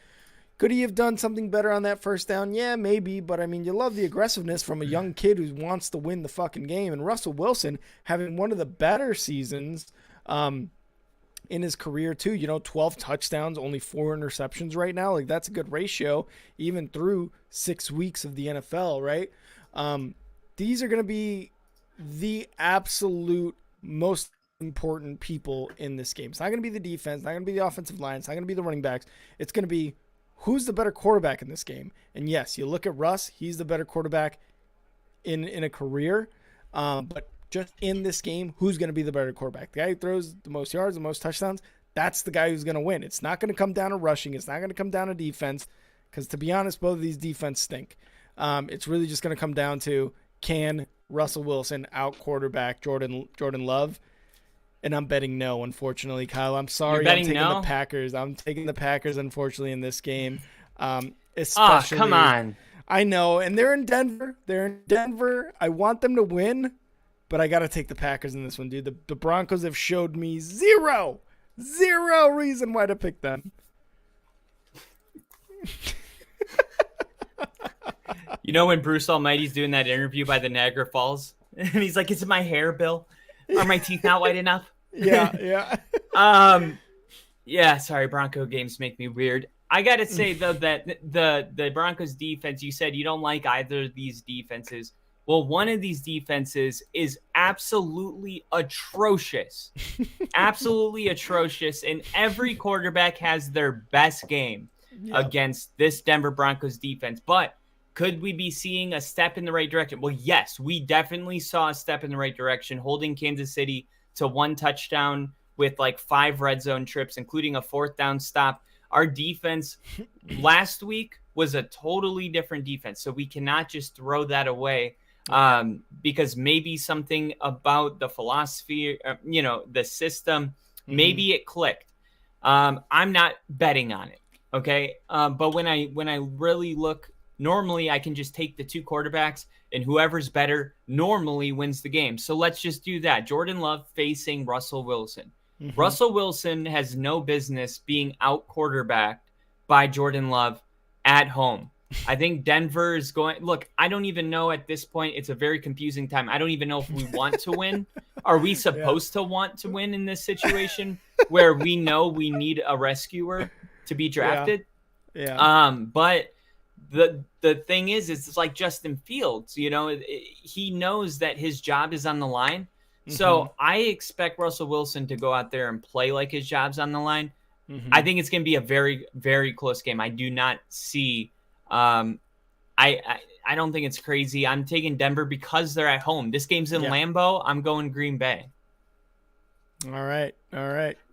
Speaker 1: Could he have done something better on that first down? Yeah, maybe. But, I mean, you love the aggressiveness from a young kid who wants to win the fucking game. And Russell Wilson having one of the better seasons in his career, too. You know, 12 touchdowns, only 4 interceptions right now. Like, that's a good ratio, even through 6 weeks of the NFL, right? These are going to be the absolute most important people in this game. It's not going to be the defense, not going to be the offensive line, it's not going to be the running backs. It's going to be who's the better quarterback in this game. And yes, you look at Russ, he's the better quarterback in a career. But just in this game, who's going to be the better quarterback? The guy who throws the most yards, the most touchdowns, that's the guy who's going to win. It's not going to come down to rushing. It's not going to come down to defense, because to be honest, both of these defense stink. It's really just going to come down to, can Russell Wilson out quarterback Jordan Love? And I'm betting no, unfortunately, Kyle. I'm sorry. I'm taking the Packers. I'm taking the Packers, unfortunately, in this game. Especially,
Speaker 2: come on.
Speaker 1: I know, and they're in Denver. I want them to win, but I got to take the Packers in this one, dude. The Broncos have showed me zero reason why to pick them.
Speaker 2: You know when Bruce Almighty's doing that interview by the Niagara Falls, and he's like, "Is it my hair, Bill? Are my teeth not white enough?"
Speaker 1: Yeah.
Speaker 2: Yeah. Sorry, Bronco games make me weird. I gotta say though that the Broncos defense, you said you don't like either of these defenses. Well, one of these defenses is absolutely atrocious. Absolutely atrocious. And every quarterback has their best game against this Denver Broncos defense. But could we be seeing a step in the right direction? Well, yes, we definitely saw a step in the right direction, holding Kansas City to 1 touchdown with like 5 red zone trips, including a 4th down stop. Our defense last week was a totally different defense. So we cannot just throw that away because maybe something about the philosophy, the system, maybe it clicked. I'm not betting on it. Okay. But when I really look, normally I can just take the 2 quarterbacks and whoever's better normally wins the game. So let's just do that. Jordan Love facing Russell Wilson. Russell Wilson has no business being out quarterbacked by Jordan Love at home. I think Denver is going. Look, I don't even know at this point. It's a very confusing time. I don't even know if we want to win. Are we supposed to want to win in this situation where we know we need a rescuer to be drafted? But the thing is it's like Justin Fields. He knows that his job is on the line. So I expect Russell Wilson to go out there and play like his job's on the line. I think it's going to be a very, very close game. I do not see. I don't think it's crazy. I'm taking Denver because they're at home. This game's in Lambeau. I'm going Green Bay.
Speaker 1: All right.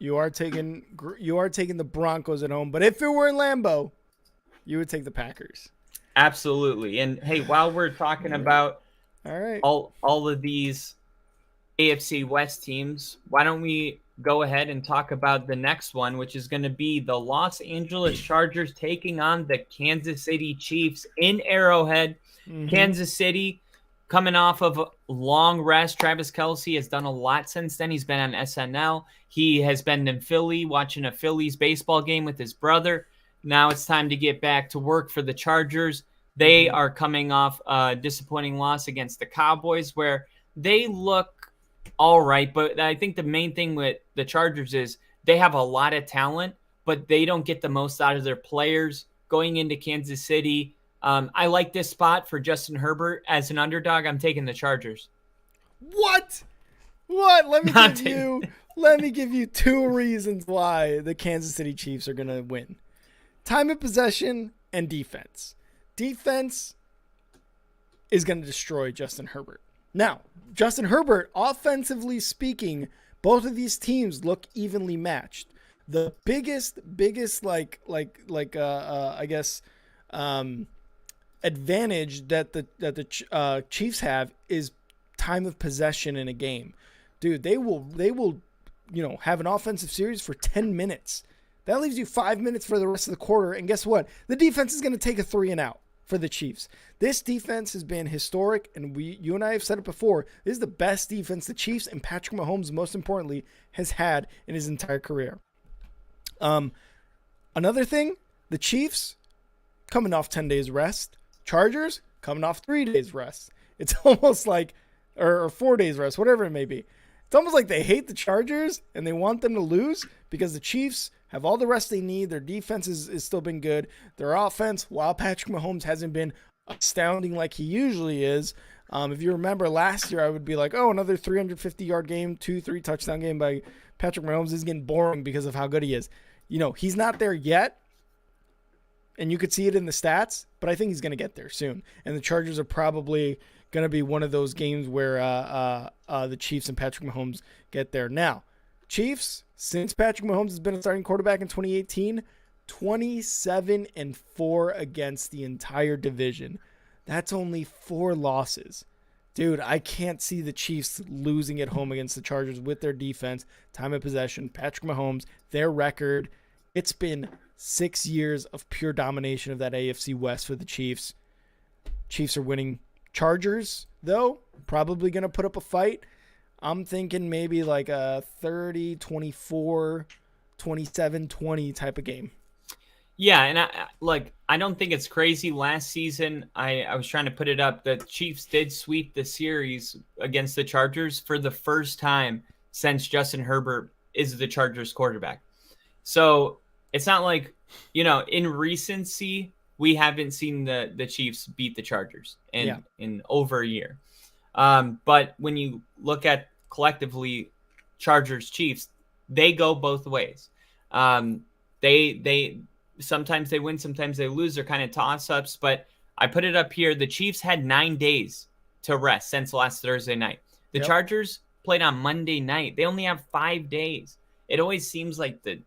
Speaker 1: You are taking the Broncos at home, but if it were in Lambeau, you would take the Packers.
Speaker 2: Absolutely. And hey, while we're talking about all of these AFC West teams, why don't we go ahead and talk about the next one, which is going to be the Los Angeles Chargers taking on the Kansas City Chiefs in Arrowhead. Kansas City coming off of a long rest. Travis Kelce has done a lot since then. He's been on SNL. He has been in Philly watching a Phillies baseball game with his brother. Now it's time to get back to work for the Chargers. They are coming off a disappointing loss against the Cowboys where they look all right, but I think the main thing with the Chargers is they have a lot of talent, but they don't get the most out of their players. Going into Kansas City, I like this spot for Justin Herbert as an underdog. I'm taking the Chargers.
Speaker 1: What? Let me give you 2 reasons why the Kansas City Chiefs are going to win. Time of possession and defense. Defense is going to destroy Justin Herbert. Now, Justin Herbert, offensively speaking, both of these teams look evenly matched. The biggest advantage that the Chiefs have is time of possession in a game. Dude, they will have an offensive series for 10 minutes. That leaves you 5 minutes for the rest of the quarter, and guess what? The defense is going to take a 3 and out for the Chiefs. This defense has been historic, and you and I have said it before. This is the best defense the Chiefs and Patrick Mahomes, most importantly, has had in his entire career. Another thing, the Chiefs coming off 10 days rest. Chargers coming off 3 days rest. It's almost like, or 4 days rest, whatever it may be. It's almost like they hate the Chargers and they want them to lose because the Chiefs have all the rest they need. Their defense is still been good. Their offense, while Patrick Mahomes hasn't been astounding like he usually is. If you remember last year, I would be like, another 350-yard game, 2-3 touchdown game by Patrick Mahomes is getting boring because of how good he is. He's not there yet, and you could see it in the stats, but I think he's going to get there soon. And the Chargers are probably going to be one of those games where the Chiefs and Patrick Mahomes get there. Now, Chiefs, since Patrick Mahomes has been a starting quarterback in 2018, 27-4 against the entire division. That's only 4 losses. Dude, I can't see the Chiefs losing at home against the Chargers with their defense, time of possession, Patrick Mahomes, their record. It's been 6 years of pure domination of that AFC West for the Chiefs. Chiefs are winning. Chargers, though, probably going to put up a fight. I'm thinking maybe like a 30-24, 27-20 type of game.
Speaker 2: Yeah, and I don't think it's crazy. Last season, I was trying to put it up. The Chiefs did sweep the series against the Chargers for the first time since Justin Herbert is the Chargers quarterback. So it's not like, in recency, we haven't seen the Chiefs beat the Chargers
Speaker 1: Yeah.
Speaker 2: in over a year. But when you look at collectively Chargers Chiefs, they go both ways. They sometimes they win, sometimes they lose. They're kind of toss-ups, but I put it up here. The Chiefs had 9 days to rest since last Thursday night. The Chargers played on Monday night. They only have 5 days. It always seems like the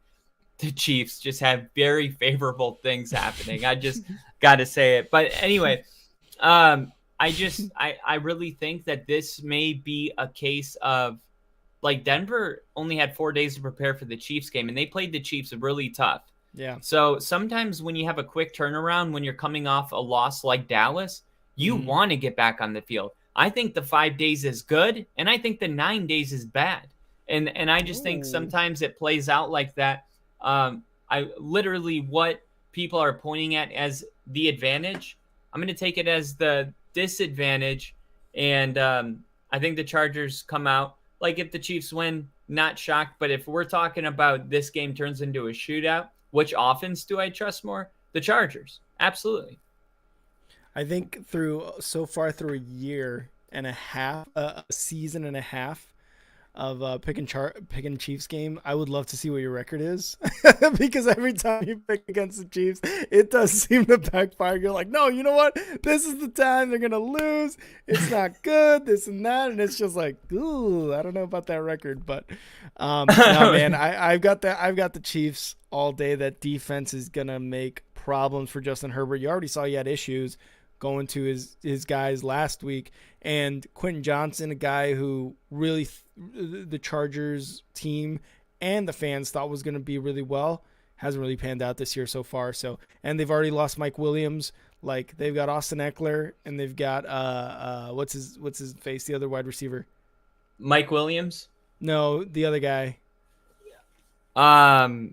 Speaker 2: Chiefs just have very favorable things happening. I just got to say it. But anyway, I really think that this may be a case of, like, Denver only had 4 days to prepare for the Chiefs game, and they played the Chiefs really tough.
Speaker 1: Yeah.
Speaker 2: So sometimes when you have a quick turnaround, when you're coming off a loss like Dallas, you want to get back on the field. I think the 5 days is good, and I think the 9 days is bad. And I just think sometimes it plays out like that. I literally, what people are pointing at as the advantage, I'm going to take it as the disadvantage. And I think the Chargers come out, like, if the Chiefs win, not shocked. But if we're talking about this game turns into a shootout, which offense do I trust more? The Chargers. Absolutely.
Speaker 1: I think so far through a year and a half, a season and a half of picking Chiefs game, I would love to see what your record is because every time you pick against the Chiefs, it does seem to backfire. You're like, no, you know what? This is the time they're gonna lose. It's not good. This and that, and it's just like, ooh, I don't know about that record, but no, man, I've got the Chiefs all day. That defense is gonna make problems for Justin Herbert. You already saw he had issues going to his guys last week, and Quentin Johnson, a guy who really the Chargers team and the fans thought was going to be really well, hasn't really panned out this year so far. So, and they've already lost Mike Williams. Like, they've got Austin Eckler, and they've got what's his face, the other wide receiver,
Speaker 2: Mike Williams.
Speaker 1: No, the other guy.
Speaker 2: Not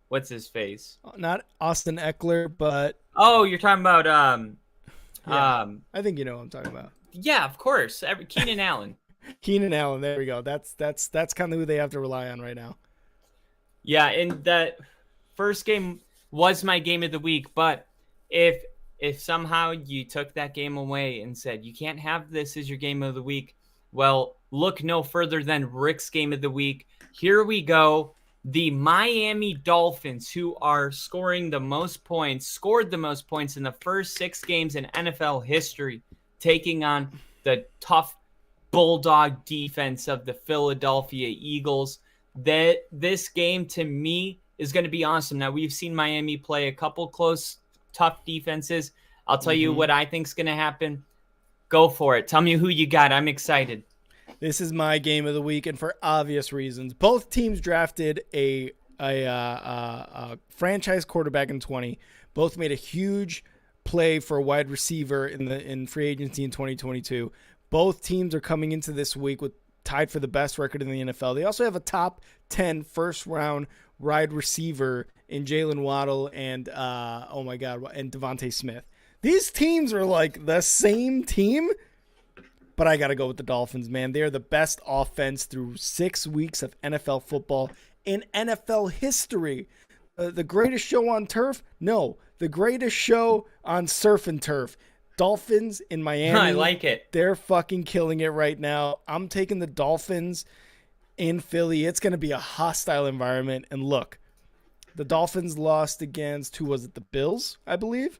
Speaker 2: what's his face?
Speaker 1: Not Austin Eckler, but
Speaker 2: oh, you're talking about
Speaker 1: I think you know what I'm talking about.
Speaker 2: Yeah, of course. Keenan Allen.
Speaker 1: Keenan Allen, there we go. That's kind of who they have to rely on right now.
Speaker 2: Yeah, and that first game was my game of the week, but if somehow you took that game away and said you can't have this as your game of the week, well, look no further than Rick's game of the week. Here we go. The Miami Dolphins, who are scored the most points in the first 6 games in NFL history, taking on the tough Bulldog defense of the Philadelphia Eagles. This game, to me, is going to be awesome. Now, we've seen Miami play a couple close, tough defenses. I'll tell you what I think is going to happen. Go for it. Tell me who you got. I'm excited.
Speaker 1: This is my game of the week, and for obvious reasons. Both teams drafted a franchise quarterback in 20. Both made a huge play for a wide receiver in free agency in 2022. Both teams are coming into this week with tied for the best record in the NFL. They also have a top 10 first-round wide receiver in Jalen Waddle and and Devontae Smith. These teams are like the same team. But I got to go with the Dolphins, man. They are the best offense through 6 weeks of NFL football in NFL history. The greatest show on turf? No. The greatest show on surf and turf. Dolphins in Miami.
Speaker 2: I like it.
Speaker 1: They're fucking killing it right now. I'm taking the Dolphins in Philly. It's going to be a hostile environment. And look, the Dolphins lost against, who was it? The Bills, I believe.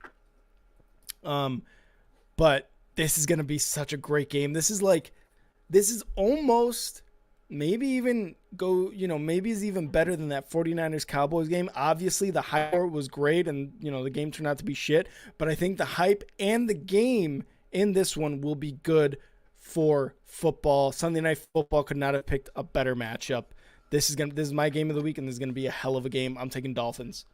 Speaker 1: But this is going to be such a great game. This is almost maybe even maybe is even better than that 49ers Cowboys game. Obviously, the hype was great and, the game turned out to be shit. But I think the hype and the game in this one will be good for football. Sunday Night Football could not have picked a better matchup. This is my game of the week, and this is going to be a hell of a game. I'm taking Dolphins.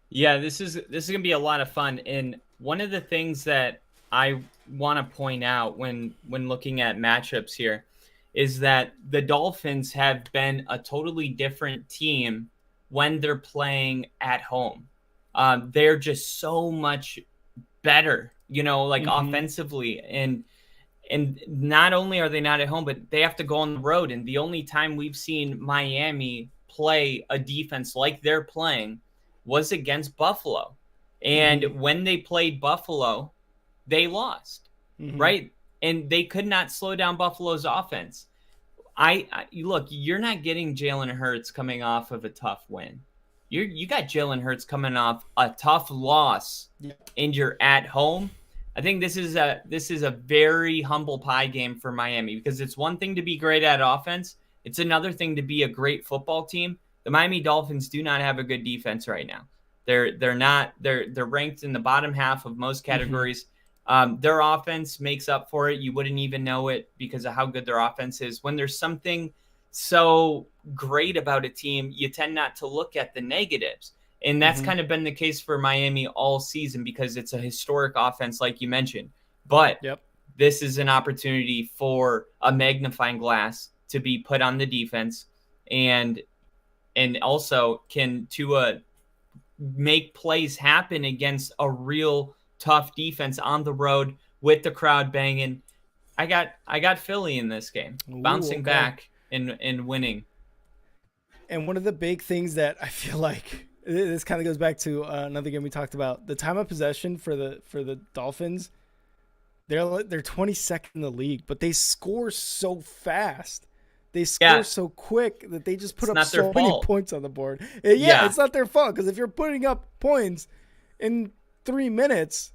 Speaker 2: Yeah, this is going to be a lot of fun. And one of the things that I want to point out when looking at matchups here is that the Dolphins have been a totally different team when they're playing at home. They're just so much better, offensively. And not only are they not at home, but they have to go on the road. And the only time we've seen Miami play a defense like they're playing was against Buffalo. And when they played Buffalo, they lost, right? And they could not slow down Buffalo's offense. I look, you're not getting Jalen Hurts coming off of a tough win. You got Jalen Hurts coming off a tough loss, and you're at home. I think this is a very humble pie game for Miami, because it's one thing to be great at offense. It's another thing to be a great football team. The Miami Dolphins do not have a good defense right now. They're ranked in the bottom half of most categories. Their offense makes up for it. You wouldn't even know it because of how good their offense is. When there's something so great about a team, you tend not to look at the negatives. And that's kind of been the case for Miami all season, because it's a historic offense, like you mentioned. But this is an opportunity for a magnifying glass to be put on the defense, and also can Tua make plays happen against a real tough defense on the road with the crowd banging. I got Philly in this game, bouncing back and winning.
Speaker 1: And one of the big things that I feel like this kind of goes back to another game we talked about, the time of possession for the Dolphins. They're 22nd in the league, but they score so fast. They score so quick that they just put up so many points on the board. It's not their fault, because if you're putting up points in 3 minutes,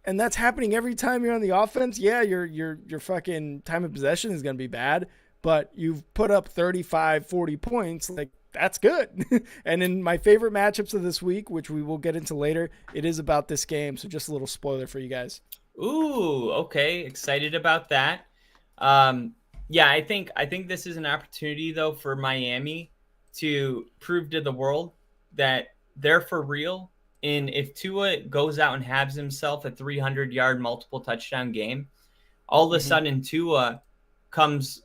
Speaker 1: and that's happening every time you're on the offense, your fucking time of possession is going to be bad, but you've put up 35, 40 points, like, that's good. And in my favorite matchups of this week, which we will get into later, it is about this game, so just a little spoiler for you guys.
Speaker 2: Ooh, okay. Excited about that. I think this is an opportunity, though, for Miami to prove to the world that they're for real. And if Tua goes out and has himself a 300-yard multiple touchdown game, all of a sudden Tua comes,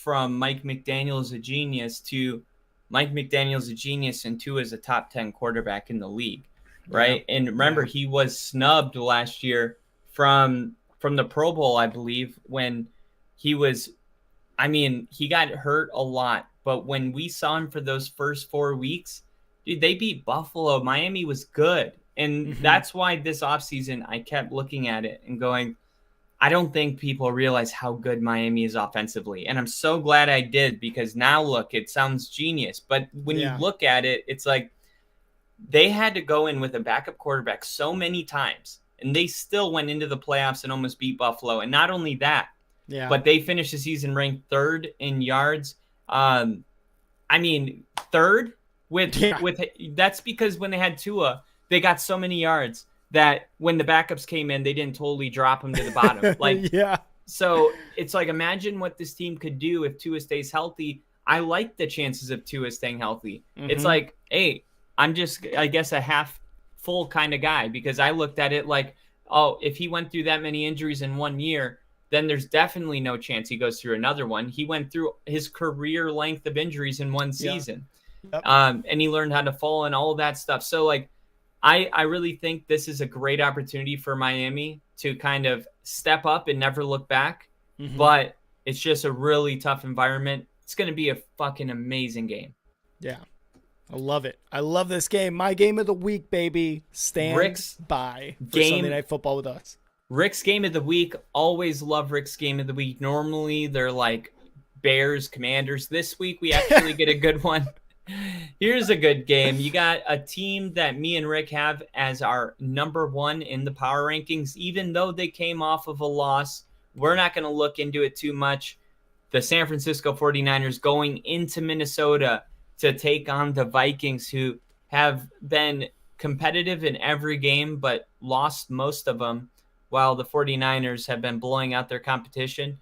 Speaker 2: from Mike McDaniel's a genius to Mike McDaniel's a genius, and Tua is a top 10 quarterback in the league, right? Yeah. And remember, he was snubbed last year from the Pro Bowl, I believe, when he got hurt a lot. But when we saw him for those first 4 weeks, dude, they beat Buffalo. Miami was good. And that's why this offseason I kept looking at it and going, I don't think people realize how good Miami is offensively. And I'm so glad I did, because now look, it sounds genius. But when you look at it, it's like they had to go in with a backup quarterback so many times, and they still went into the playoffs and almost beat Buffalo. And not only that, but they finished the season ranked 3rd in yards. Third with that's because when they had Tua, they got so many yards that when the backups came in, they didn't totally drop them to the bottom. So it's like, imagine what this team could do if Tua stays healthy. I like the chances of Tua staying healthy. It's like, hey, I'm just, I guess, a half full kind of guy, because I looked at it like, oh, if he went through that many injuries in 1 year, then there's definitely no chance he goes through another one. He went through his career length of injuries in one season. And he learned how to fall and all of that stuff. So, like, I really think this is a great opportunity for Miami to kind of step up and never look back. But it's just a really tough environment. It's going to be a fucking amazing game. Yeah.
Speaker 1: I love it. I love this game. My game of the week, baby. Stand by for Sunday Night Football with us.
Speaker 2: Rick's game of the week. Always love Rick's game of the week. Normally they're like Bears, Commanders. This week we actually get a good one. Here's a good game. You got a team that me and Rick have as our number 1 in the power rankings, even though they came off of a loss. We're not going to look into it too much. The San Francisco 49ers going into Minnesota to take on the Vikings, who have been competitive in every game but lost most of them, while the 49ers have been blowing out their competition.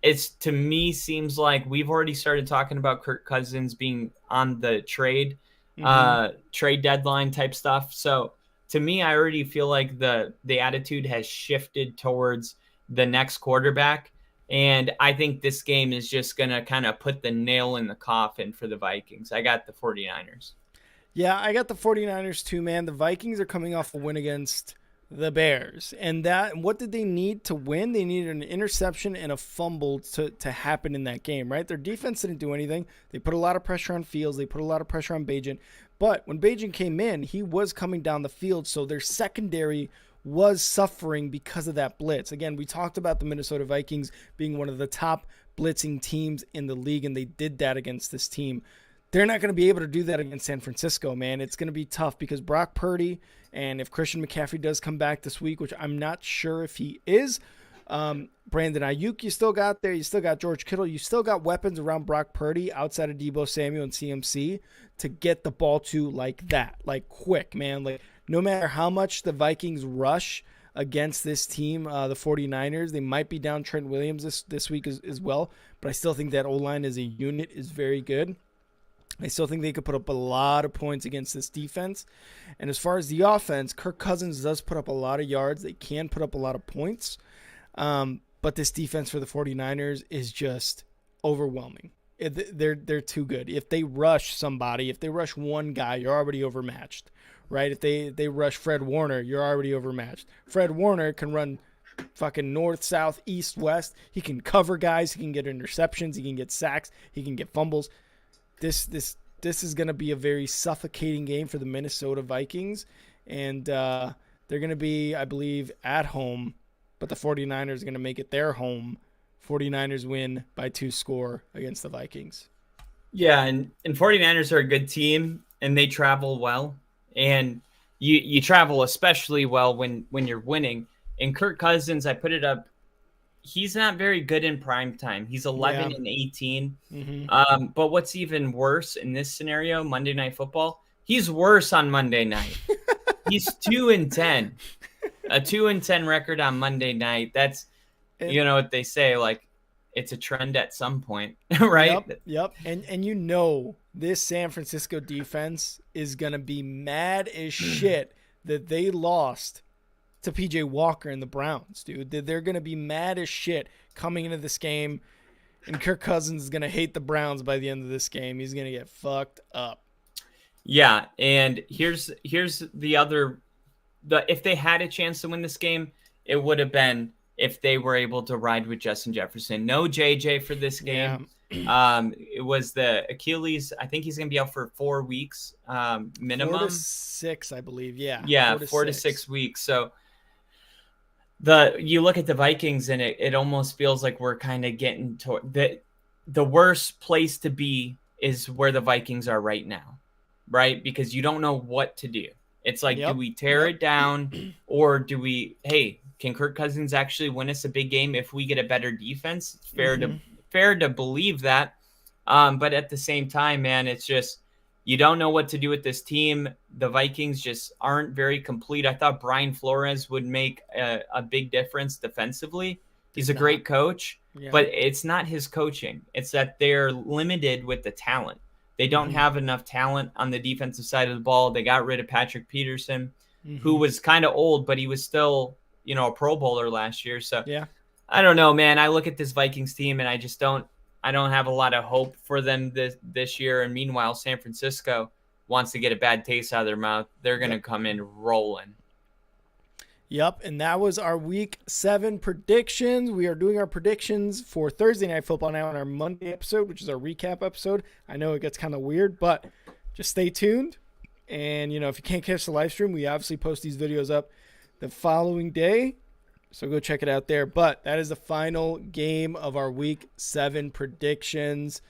Speaker 2: It's, to me, seems like we've already started talking about Kirk Cousins being on the trade deadline type stuff. So to me, I already feel like the attitude has shifted towards the next quarterback. And I think this game is just going to kind of put the nail in the coffin for the Vikings. I got the 49ers.
Speaker 1: Yeah, I got the 49ers too, man. The Vikings are coming off a win against the Bears. And what did they need to win? They needed an interception and a fumble to happen in that game, right? Their defense didn't do anything. They put a lot of pressure on Fields. They put a lot of pressure on Bagent. But when Beijing came in, he was coming down the field, so their secondary was suffering because of that blitz. Again, we talked about the Minnesota Vikings being one of the top blitzing teams in the league, and they did that against this team. They're not going to be able to do that against San Francisco, man. It's going to be tough because Brock Purdy, and if Christian McCaffrey does come back this week, which I'm not sure if he is, Brandon Ayuk, you still got there. You still got George Kittle. You still got weapons around Brock Purdy outside of Deebo Samuel and CMC to get the ball to like that, like quick, man. Like no matter how much the Vikings rush against this team, the 49ers, they might be down Trent Williams this week as well, but I still think that O-line as a unit is very good. I still think they could put up a lot of points against this defense. And as far as the offense, Kirk Cousins does put up a lot of yards. They can put up a lot of points. But this defense for the 49ers is just overwhelming. They're too good. If they rush somebody, if they rush one guy, you're already overmatched, right? If they rush Fred Warner, you're already overmatched. Fred Warner can run fucking north, south, east, west. He can cover guys. He can get interceptions. He can get sacks. He can get fumbles. This is going to be a very suffocating game for the Minnesota Vikings. And they're going to be, I believe, at home. But the 49ers are going to make it their home. 49ers win by 2 score against the Vikings.
Speaker 2: Yeah, and 49ers are a good team, and they travel well. And you travel especially well when you're winning. And Kirk Cousins, I put it up, he's not very good in prime time. He's 11 and 18. Mm-hmm. But what's even worse in this scenario, Monday Night Football, he's worse on Monday night. He's 2-10. A 2-10 record on Monday night. That's, you know what they say, like it's a trend at some point, right?
Speaker 1: Yep. And you know this San Francisco defense is gonna be mad as shit that they lost to PJ Walker and the Browns, dude. They're gonna be mad as shit coming into this game, and Kirk Cousins is gonna hate the Browns by the end of this game. He's gonna get fucked up.
Speaker 2: Yeah, and here's the other. If they had a chance to win this game, it would have been if they were able to ride with Justin Jefferson. No JJ for this game. Yeah. It was the Achilles. I think he's going to be out for 4 weeks minimum.
Speaker 1: 4 to 6, I believe. Yeah.
Speaker 2: Yeah, 4 to 6 weeks. So you look at the Vikings, and it almost feels like we're kind of getting to the worst place to be is where the Vikings are right now, right? Because you don't know what to do. It's like, do we tear it down, or do we, hey, can Kirk Cousins actually win us a big game if we get a better defense? It's fair to believe that. But at the same time, man, it's just, you don't know what to do with this team. The Vikings just aren't very complete. I thought Brian Flores would make a big difference defensively. He's a great coach, but it's not his coaching. It's that they're limited with the talent. They don't have enough talent on the defensive side of the ball. They got rid of Patrick Peterson, who was kind of old, but he was still, a Pro Bowler last year. So I don't know, man. I look at this Vikings team, and I don't have a lot of hope for them this year. And meanwhile, San Francisco wants to get a bad taste out of their mouth. They're going to come in rolling.
Speaker 1: Yep, and that was our Week 7 predictions. We are doing our predictions for Thursday Night Football now on our Monday episode, which is our recap episode. I know it gets kind of weird, but just stay tuned. And, if you can't catch the live stream, we obviously post these videos up the following day, so go check it out there. But that is the final game of our Week 7 predictions.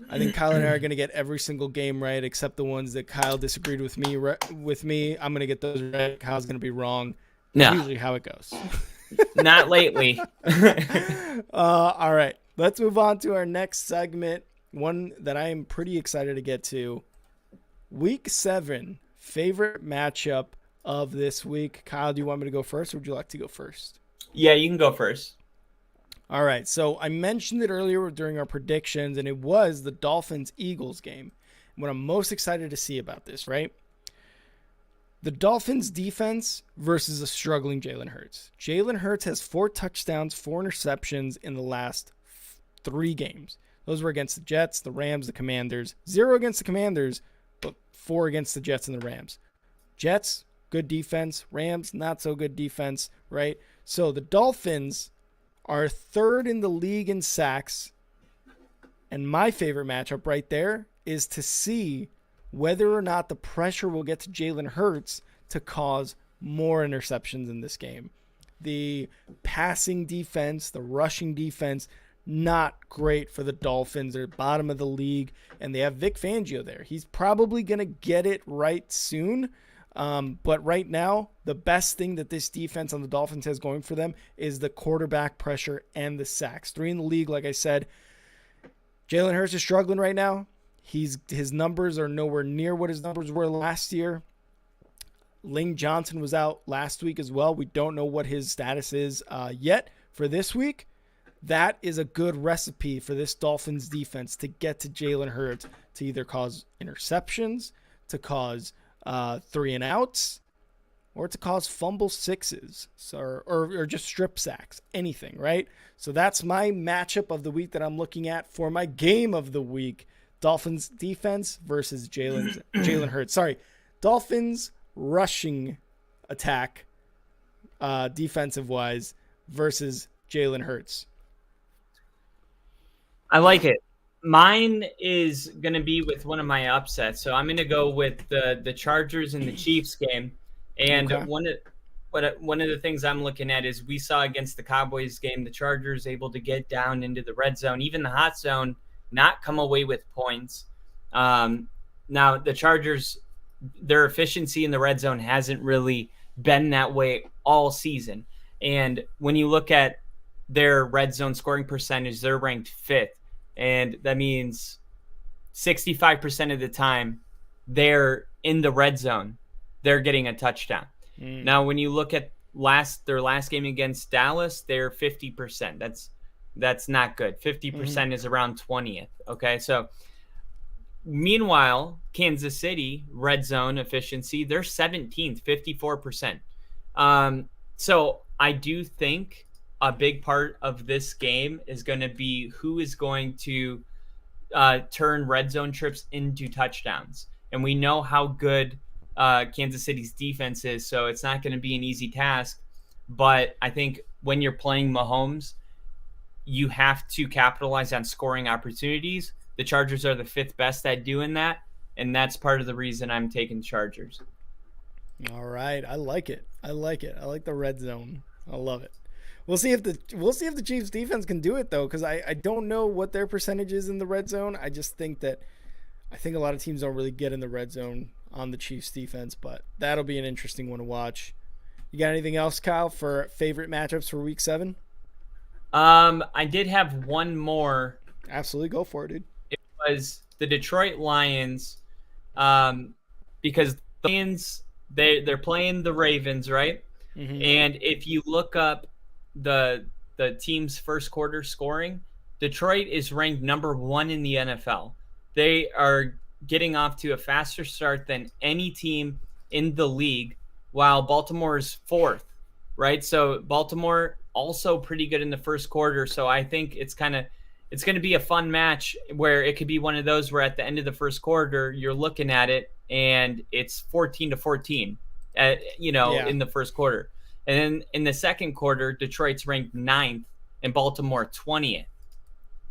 Speaker 1: I think Kyle and I are going to get every single game right, except the ones that Kyle disagreed with me. I'm going to get those right. Kyle's going to be wrong. That's usually how it goes.
Speaker 2: Not lately.
Speaker 1: All right. Let's move on to our next segment, one that I am pretty excited to get to. Week 7, favorite matchup of this week. Kyle, do you want me to go first, or would you like to go first?
Speaker 2: Yeah, you can go first.
Speaker 1: All right, so I mentioned it earlier during our predictions, and it was the Dolphins-Eagles game. What I'm most excited to see about this, right? The Dolphins' defense versus a struggling Jalen Hurts. Jalen Hurts has 4 touchdowns, 4 interceptions in the last 3 games. Those were against the Jets, the Rams, the Commanders. 0 against the Commanders, but 4 against the Jets and the Rams. Jets, good defense. Rams, not so good defense, right? So the Dolphins are 3rd in the league in sacks. And my favorite matchup right there is to see whether or not the pressure will get to Jalen Hurts to cause more interceptions in this game. The passing defense, the rushing defense, not great for the Dolphins. They're bottom of the league, and they have Vic Fangio there. He's probably going to get it right soon. But right now, the best thing that this defense on the Dolphins has going for them is the quarterback pressure and the sacks. 3 in the league, like I said. Jalen Hurts is struggling right now. His numbers are nowhere near what his numbers were last year. Lane Johnson was out last week as well. We don't know what his status is yet for this week. That is a good recipe for this Dolphins defense to get to Jalen Hurts to either cause interceptions, to cause 3 and outs, or to cause fumble sixes, or just strip sacks, anything, right? So that's my matchup of the week that I'm looking at for my game of the week. Dolphins defense versus Jalen Hurts. Sorry, Dolphins rushing attack defensive-wise versus Jalen Hurts.
Speaker 2: I like it. Mine is going to be with one of my upsets. So I'm going to go with the Chargers and the Chiefs game. And
Speaker 1: Okay.
Speaker 2: one of the things I'm looking at is we saw against the Cowboys game, the Chargers able to get down into the red zone, even the hot zone, not come away with points. Now, the Chargers, their efficiency in the red zone hasn't really been that way all season. And when you look at their red zone scoring percentage, they're ranked 5th. And that means 65% of the time they're in the red zone, they're getting a touchdown. Now, when you look at their last game against Dallas, they're 50%. That's not good. 50% is around 20th. Okay, so meanwhile, Kansas City red zone efficiency, they're 17th, 54%. So I do think a big part of this game is going to be who is going to turn red zone trips into touchdowns. And we know how good Kansas City's defense is, so it's not going to be an easy task. But I think when you're playing Mahomes, you have to capitalize on scoring opportunities. The Chargers are the 5th best at doing that, and that's part of the reason I'm taking Chargers.
Speaker 1: All right, I like it. I like the red zone. I love it. We'll see if the Chiefs defense can do it though, because I don't know what their percentage is in the red zone. I just think a lot of teams don't really get in the red zone on the Chiefs defense, but that'll be an interesting one to watch. You got anything else, Kyle, for favorite matchups for Week 7?
Speaker 2: I did have one more.
Speaker 1: Absolutely, go for it, dude.
Speaker 2: It was the Detroit Lions, because the Lions they're playing the Ravens, right?
Speaker 1: Mm-hmm.
Speaker 2: And if you look up the team's first quarter scoring, Detroit is ranked number 1 in the NFL. They are getting off to a faster start than any team in the league, while Baltimore is 4th, right? So Baltimore also pretty good in the first quarter. So I think it's going to be a fun match where it could be one of those where at the end of the first quarter, you're looking at it and it's 14-14 in the first quarter. And then in the second quarter, Detroit's ranked 9th and Baltimore 20th.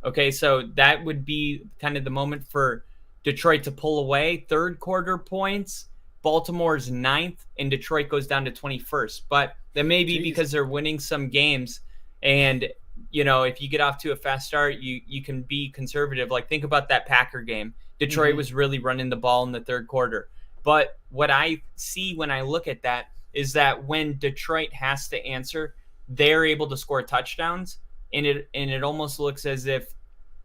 Speaker 2: Okay, so that would be kind of the moment for Detroit to pull away. Third quarter points, Baltimore's 9th and Detroit goes down to 21st. But that may be because they're winning some games. And, if you get off to a fast start, you can be conservative. Like, think about that Packer game. Detroit was really running the ball in the third quarter. But what I see when I look at that is that when Detroit has to answer, they're able to score touchdowns, and it almost looks as if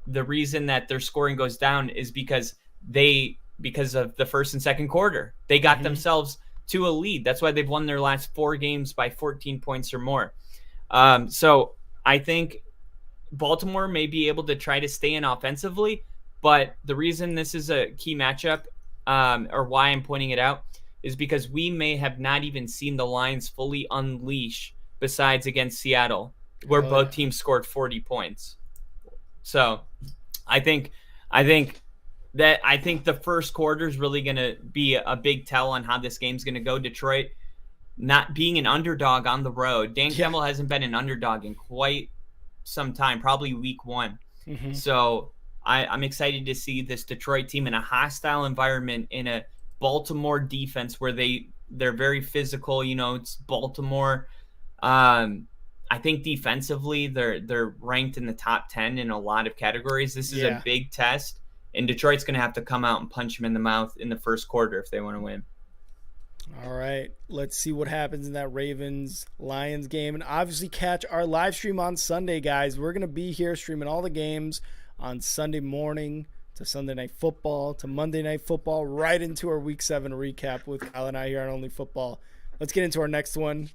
Speaker 2: the reason that their scoring goes down is because of the first and second quarter. They got themselves to a lead. That's why they've won their last 4 games by 14 points or more. So I think Baltimore may be able to try to stay in offensively, but the reason this is a key matchup, or why I'm pointing it out, is because we may have not even seen the Lions fully unleash besides against Seattle, where both teams scored 40 points. So I think the first quarter is really going to be a big tell on how this game's going to go. Detroit not being an underdog on the road. Dan Campbell hasn't been an underdog in quite some time, probably week 1. So I'm excited to see this Detroit team in a hostile environment, in a Baltimore defense where they're very physical. You know, it's Baltimore. I think defensively they're ranked in the top 10 in a lot of categories. This is a big test, and Detroit's going to have to come out and punch them in the mouth in the first quarter if they want to win.
Speaker 1: All right, let's see what happens in that Ravens-Lions game. And obviously catch our live stream on Sunday, guys. We're going to be here streaming all the games on Sunday morning to Sunday Night Football to Monday Night Football, right into our Week 7 recap with Kyle and I here on Only Football. Let's get into our next one.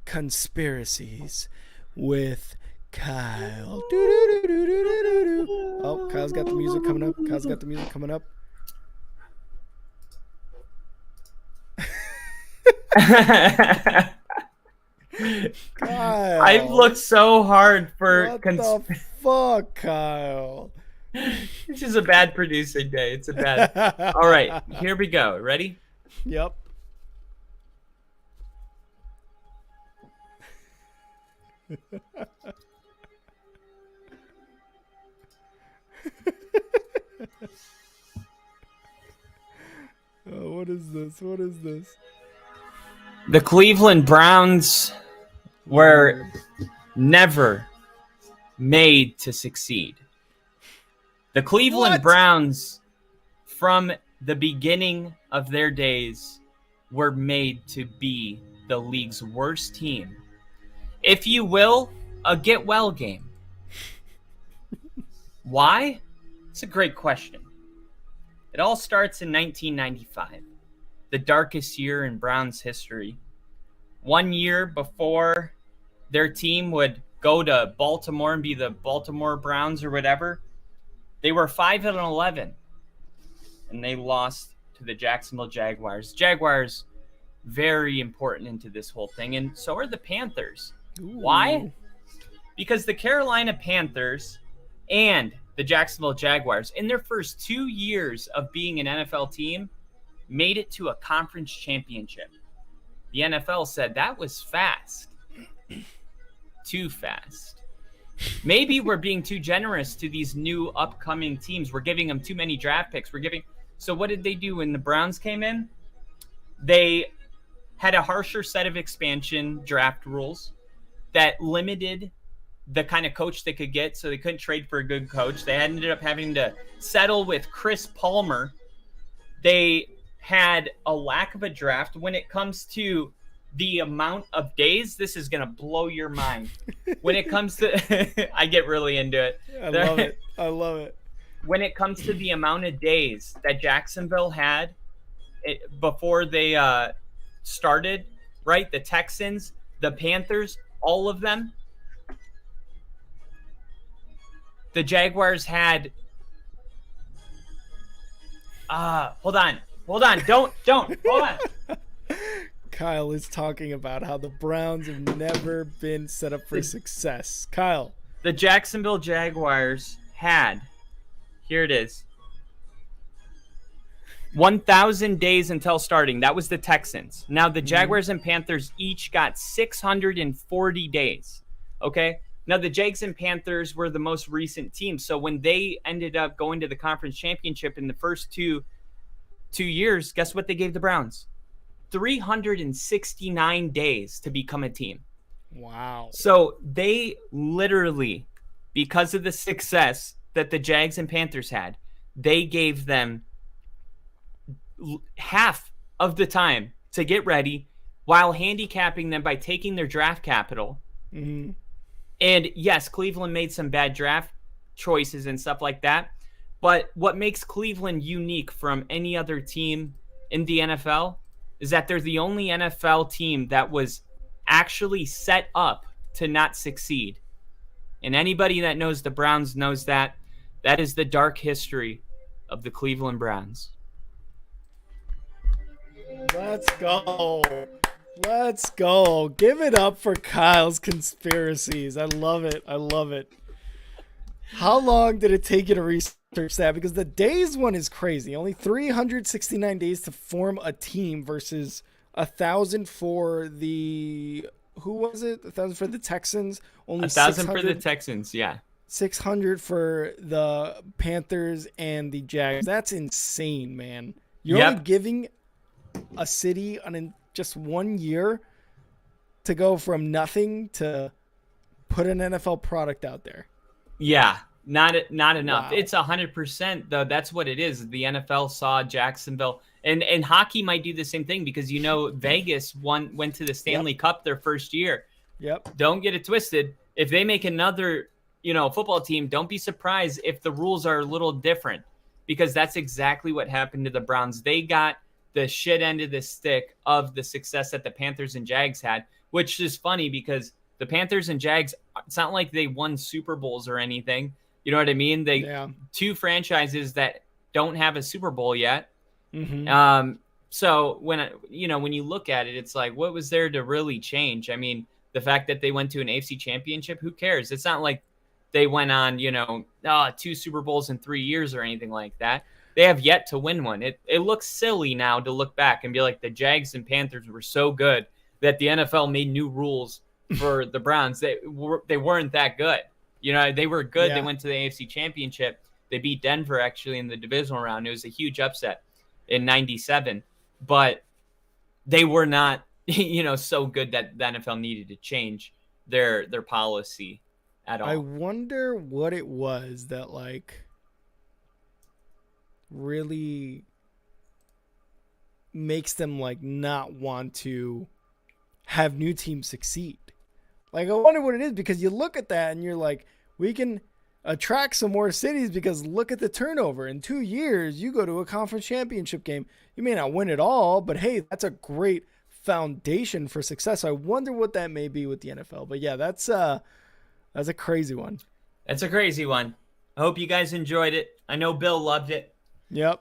Speaker 1: Conspiracies with Kyle. Oh, Kyle's got the music coming up. Kyle,
Speaker 2: I've looked so hard for.
Speaker 1: What the fuck, Kyle?
Speaker 2: It's just a bad producing day. It's a bad. All right, here we go. Ready?
Speaker 1: Yep. Oh, what is this?
Speaker 2: The Cleveland Browns were never made to succeed. The Cleveland Browns, from the beginning of their days, were made to be the league's worst team. If you will, a get-well game. Why? It's a great question. It all starts in 1995, the darkest year in Browns history. 1 year before their team would go to Baltimore and be the Baltimore Browns or whatever, they were 5-11, and they lost to the Jacksonville Jaguars. Jaguars, very important into this whole thing, and so are the Panthers.
Speaker 1: Ooh.
Speaker 2: Why? Because the Carolina Panthers and the Jacksonville Jaguars, in their first 2 years of being an NFL team, made it to a conference championship. The NFL said that was fast. Too fast. Maybe we're being too generous to these new upcoming teams. We're giving them too many draft picks. So what did they do when the Browns came in? They had a harsher set of expansion draft rules that limited the kind of coach they could get, so they couldn't trade for a good coach. They ended up having to settle with Chris Palmer. They had a lack of a draft. When it comes to the amount of days, this is going to blow your mind. When it comes to, I get really into it.
Speaker 1: I love it.
Speaker 2: When it comes to the amount of days that Jacksonville had before they started, right? The Texans, the Panthers, all of them. The Jaguars had. Hold on. Don't. Hold on.
Speaker 1: Kyle is talking about how the Browns have never been set up for success. Kyle.
Speaker 2: The Jacksonville Jaguars had. Here it is. 1,000 days until starting. That was the Texans. Now the Jaguars and Panthers each got 640 days. Okay? Now, the Jags and Panthers were the most recent team. So when they ended up going to the conference championship in the first two years, guess what they gave the Browns? 369 days to become a team.
Speaker 1: Wow.
Speaker 2: So they literally, because of the success that the Jags and Panthers had, they gave them half of the time to get ready while handicapping them by taking their draft capital.
Speaker 1: Mm-hmm.
Speaker 2: And yes, Cleveland made some bad draft choices and stuff like that. But what makes Cleveland unique from any other team in the NFL is that they're the only NFL team that was actually set up to not succeed. And anybody that knows the Browns knows that. That is the dark history of the Cleveland Browns.
Speaker 1: Let's go. Give it up for Kyle's conspiracies. I love it. How long did it take you to research that? Because the days one is crazy. Only 369 days to form a team versus 1,000 for the... Who was it? 1,000 for the Texans. Only
Speaker 2: 1,000 for the Texans, yeah.
Speaker 1: 600 for the Panthers and the Jags. That's insane, man. You're only giving a city in just 1 year to go from nothing to put an NFL product out there.
Speaker 2: Yeah, not enough.
Speaker 1: Wow.
Speaker 2: It's 100% though. That's what it is. The NFL saw Jacksonville, and hockey might do the same thing because Vegas went to the Stanley Cup their first year.
Speaker 1: Yep.
Speaker 2: Don't get it twisted. If they make another football team, don't be surprised if the rules are a little different, because that's exactly what happened to the Browns. They got the shit end of the stick of the success that the Panthers and Jags had, which is funny because the Panthers and Jags, it's not like they won Super Bowls or anything. You know what I mean? Two franchises that don't have a Super Bowl yet.
Speaker 1: Mm-hmm.
Speaker 2: So when you look at it, it's like, what was there to really change? I mean, the fact that they went to an AFC championship, who cares? It's not like they went on, 2 Super Bowls in 3 years or anything like that. They have yet to win one. It looks silly now to look back and be like, the Jags and Panthers were so good that the NFL made new rules for the Browns. They weren't that good. They were good.
Speaker 1: Yeah.
Speaker 2: They went to the AFC championship. They beat Denver actually in the divisional round. It was a huge upset in 97, but they were not, so good that the NFL needed to change their policy at all.
Speaker 1: I wonder what it was that really makes them not want to have new teams succeed. I wonder what it is, because you look at that and you're like, we can attract some more cities because look at the turnover. In 2 years, you go to a conference championship game. You may not win it all, but hey, that's a great foundation for success. I wonder what that may be with the NFL. But yeah, that's a crazy one.
Speaker 2: That's a crazy one. I hope you guys enjoyed it. I know Bill loved it.
Speaker 1: Yep.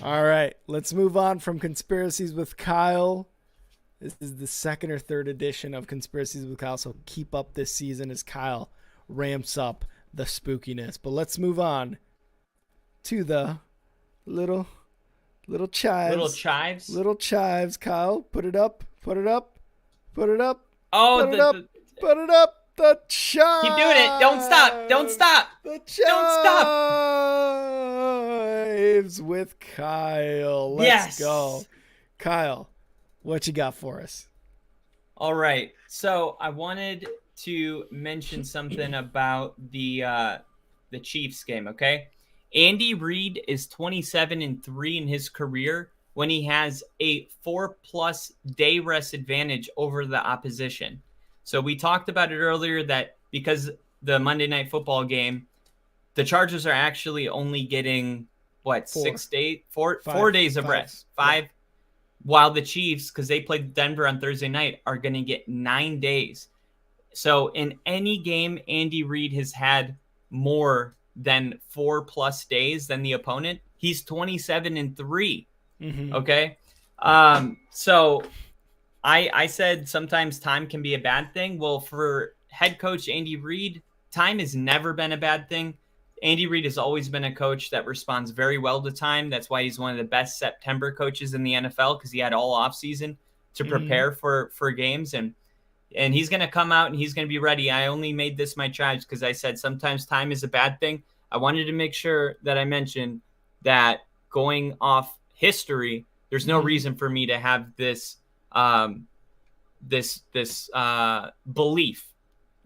Speaker 1: All right, let's move on from Conspiracies with Kyle. This is the second or third edition of Conspiracies with Kyle, so keep up this season as Kyle ramps up the spookiness. But let's move on to the little chives.
Speaker 2: Little chives?
Speaker 1: Little chives, Kyle. Put it up. Put it up. Put it up.
Speaker 2: Oh,
Speaker 1: put it up. Put it up. The chives.
Speaker 2: Keep doing it. Don't stop. Don't stop.
Speaker 1: The chives.
Speaker 2: Don't stop.
Speaker 1: With Kyle. Let's go. Kyle, what you got for us?
Speaker 2: All right. So I wanted to mention something about the Chiefs game, okay? Andy Reid is 27-3 in his career when he has a 4+ day rest advantage over the opposition. So we talked about it earlier that because the Monday Night Football game, the Chargers are actually only getting 4 days of rest. 5. While the Chiefs, because they played Denver on Thursday night, are going to get 9 days. So in any game, Andy Reid has had more than 4+ days than the opponent. He's 27-3.
Speaker 1: Mm-hmm.
Speaker 2: Okay. So I said sometimes time can be a bad thing. Well, for head coach Andy Reid, time has never been a bad thing. Andy Reid has always been a coach that responds very well to time. That's why he's one of the best September coaches in the NFL, because he had all offseason to prepare for games. And he's going to come out and he's going to be ready. I only made this my chives because I said sometimes time is a bad thing. I wanted to make sure that I mentioned that going off history, there's no reason for me to have this belief,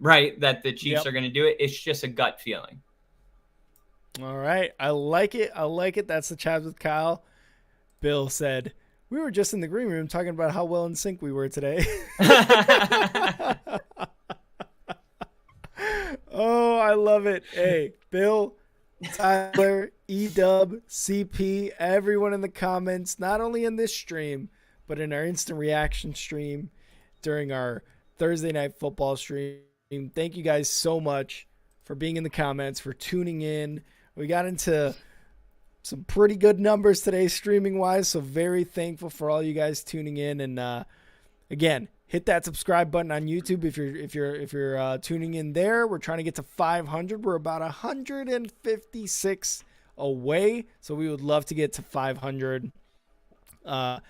Speaker 2: right, that the Chiefs are going to do it. It's just a gut feeling.
Speaker 1: All right. I like it. That's the Chives with Kyle. Bill said, we were just in the green room talking about how well in sync we were today. Oh, I love it. Hey, Bill, Tyler, Edub, CP, everyone in the comments, not only in this stream, but in our instant reaction stream during our Thursday Night Football stream. Thank you guys so much for being in the comments, for tuning in. We got into some pretty good numbers today streaming wise, so very thankful for all you guys tuning in. And again, hit that subscribe button on YouTube if you're tuning in there. We're trying to get to 500. We're about 156 away, so we would love to get to 500. At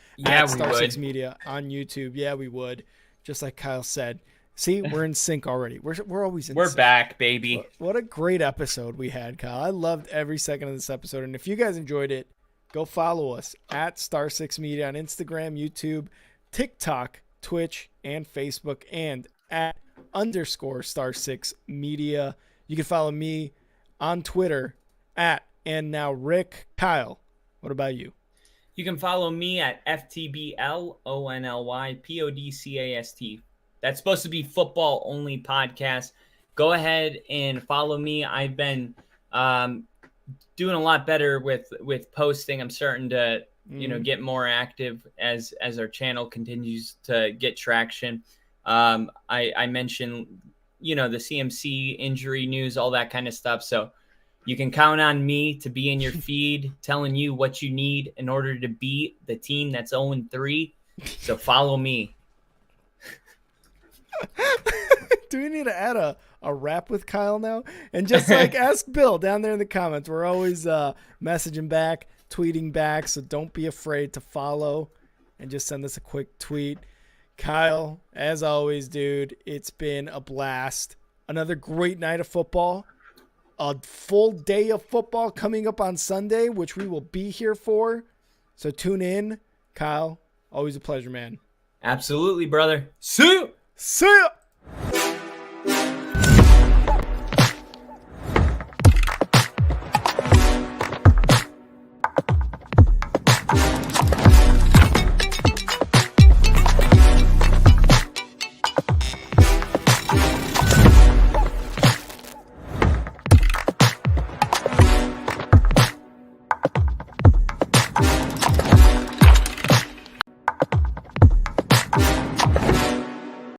Speaker 1: Star 6 Media on YouTube. Yeah, we would. Just like Kyle said, See, we're in sync already. We're always in
Speaker 2: We're
Speaker 1: sync.
Speaker 2: back, baby.
Speaker 1: What a great episode we had, Kyle. I loved every second of this episode. And if you guys enjoyed it, go follow us at Star6 Media on Instagram, YouTube, TikTok, Twitch, and Facebook, and at _Star6 Media. You can follow me on Twitter at and now Rick. Kyle, what about you?
Speaker 2: You can follow me at FTBLONLYPODCAST. That's supposed to be football only podcast. Go ahead and follow me. I've been doing a lot better with posting. I'm starting to get more active as our channel continues to get traction. I mentioned the CMC injury news, all that kind of stuff. So you can count on me to be in your feed, telling you what you need in order to beat the team that's 0-3. So follow me.
Speaker 1: Do we need to add a rap with Kyle now? And just like ask Bill down there in the comments. We're always messaging back, tweeting back. So don't be afraid to follow and just send us a quick tweet. Kyle, as always, dude, it's been a blast. Another great night of football. A full day of football coming up on Sunday, which we will be here for. So tune in. Kyle, always a pleasure, man.
Speaker 2: Absolutely, brother. See you.
Speaker 1: See ya.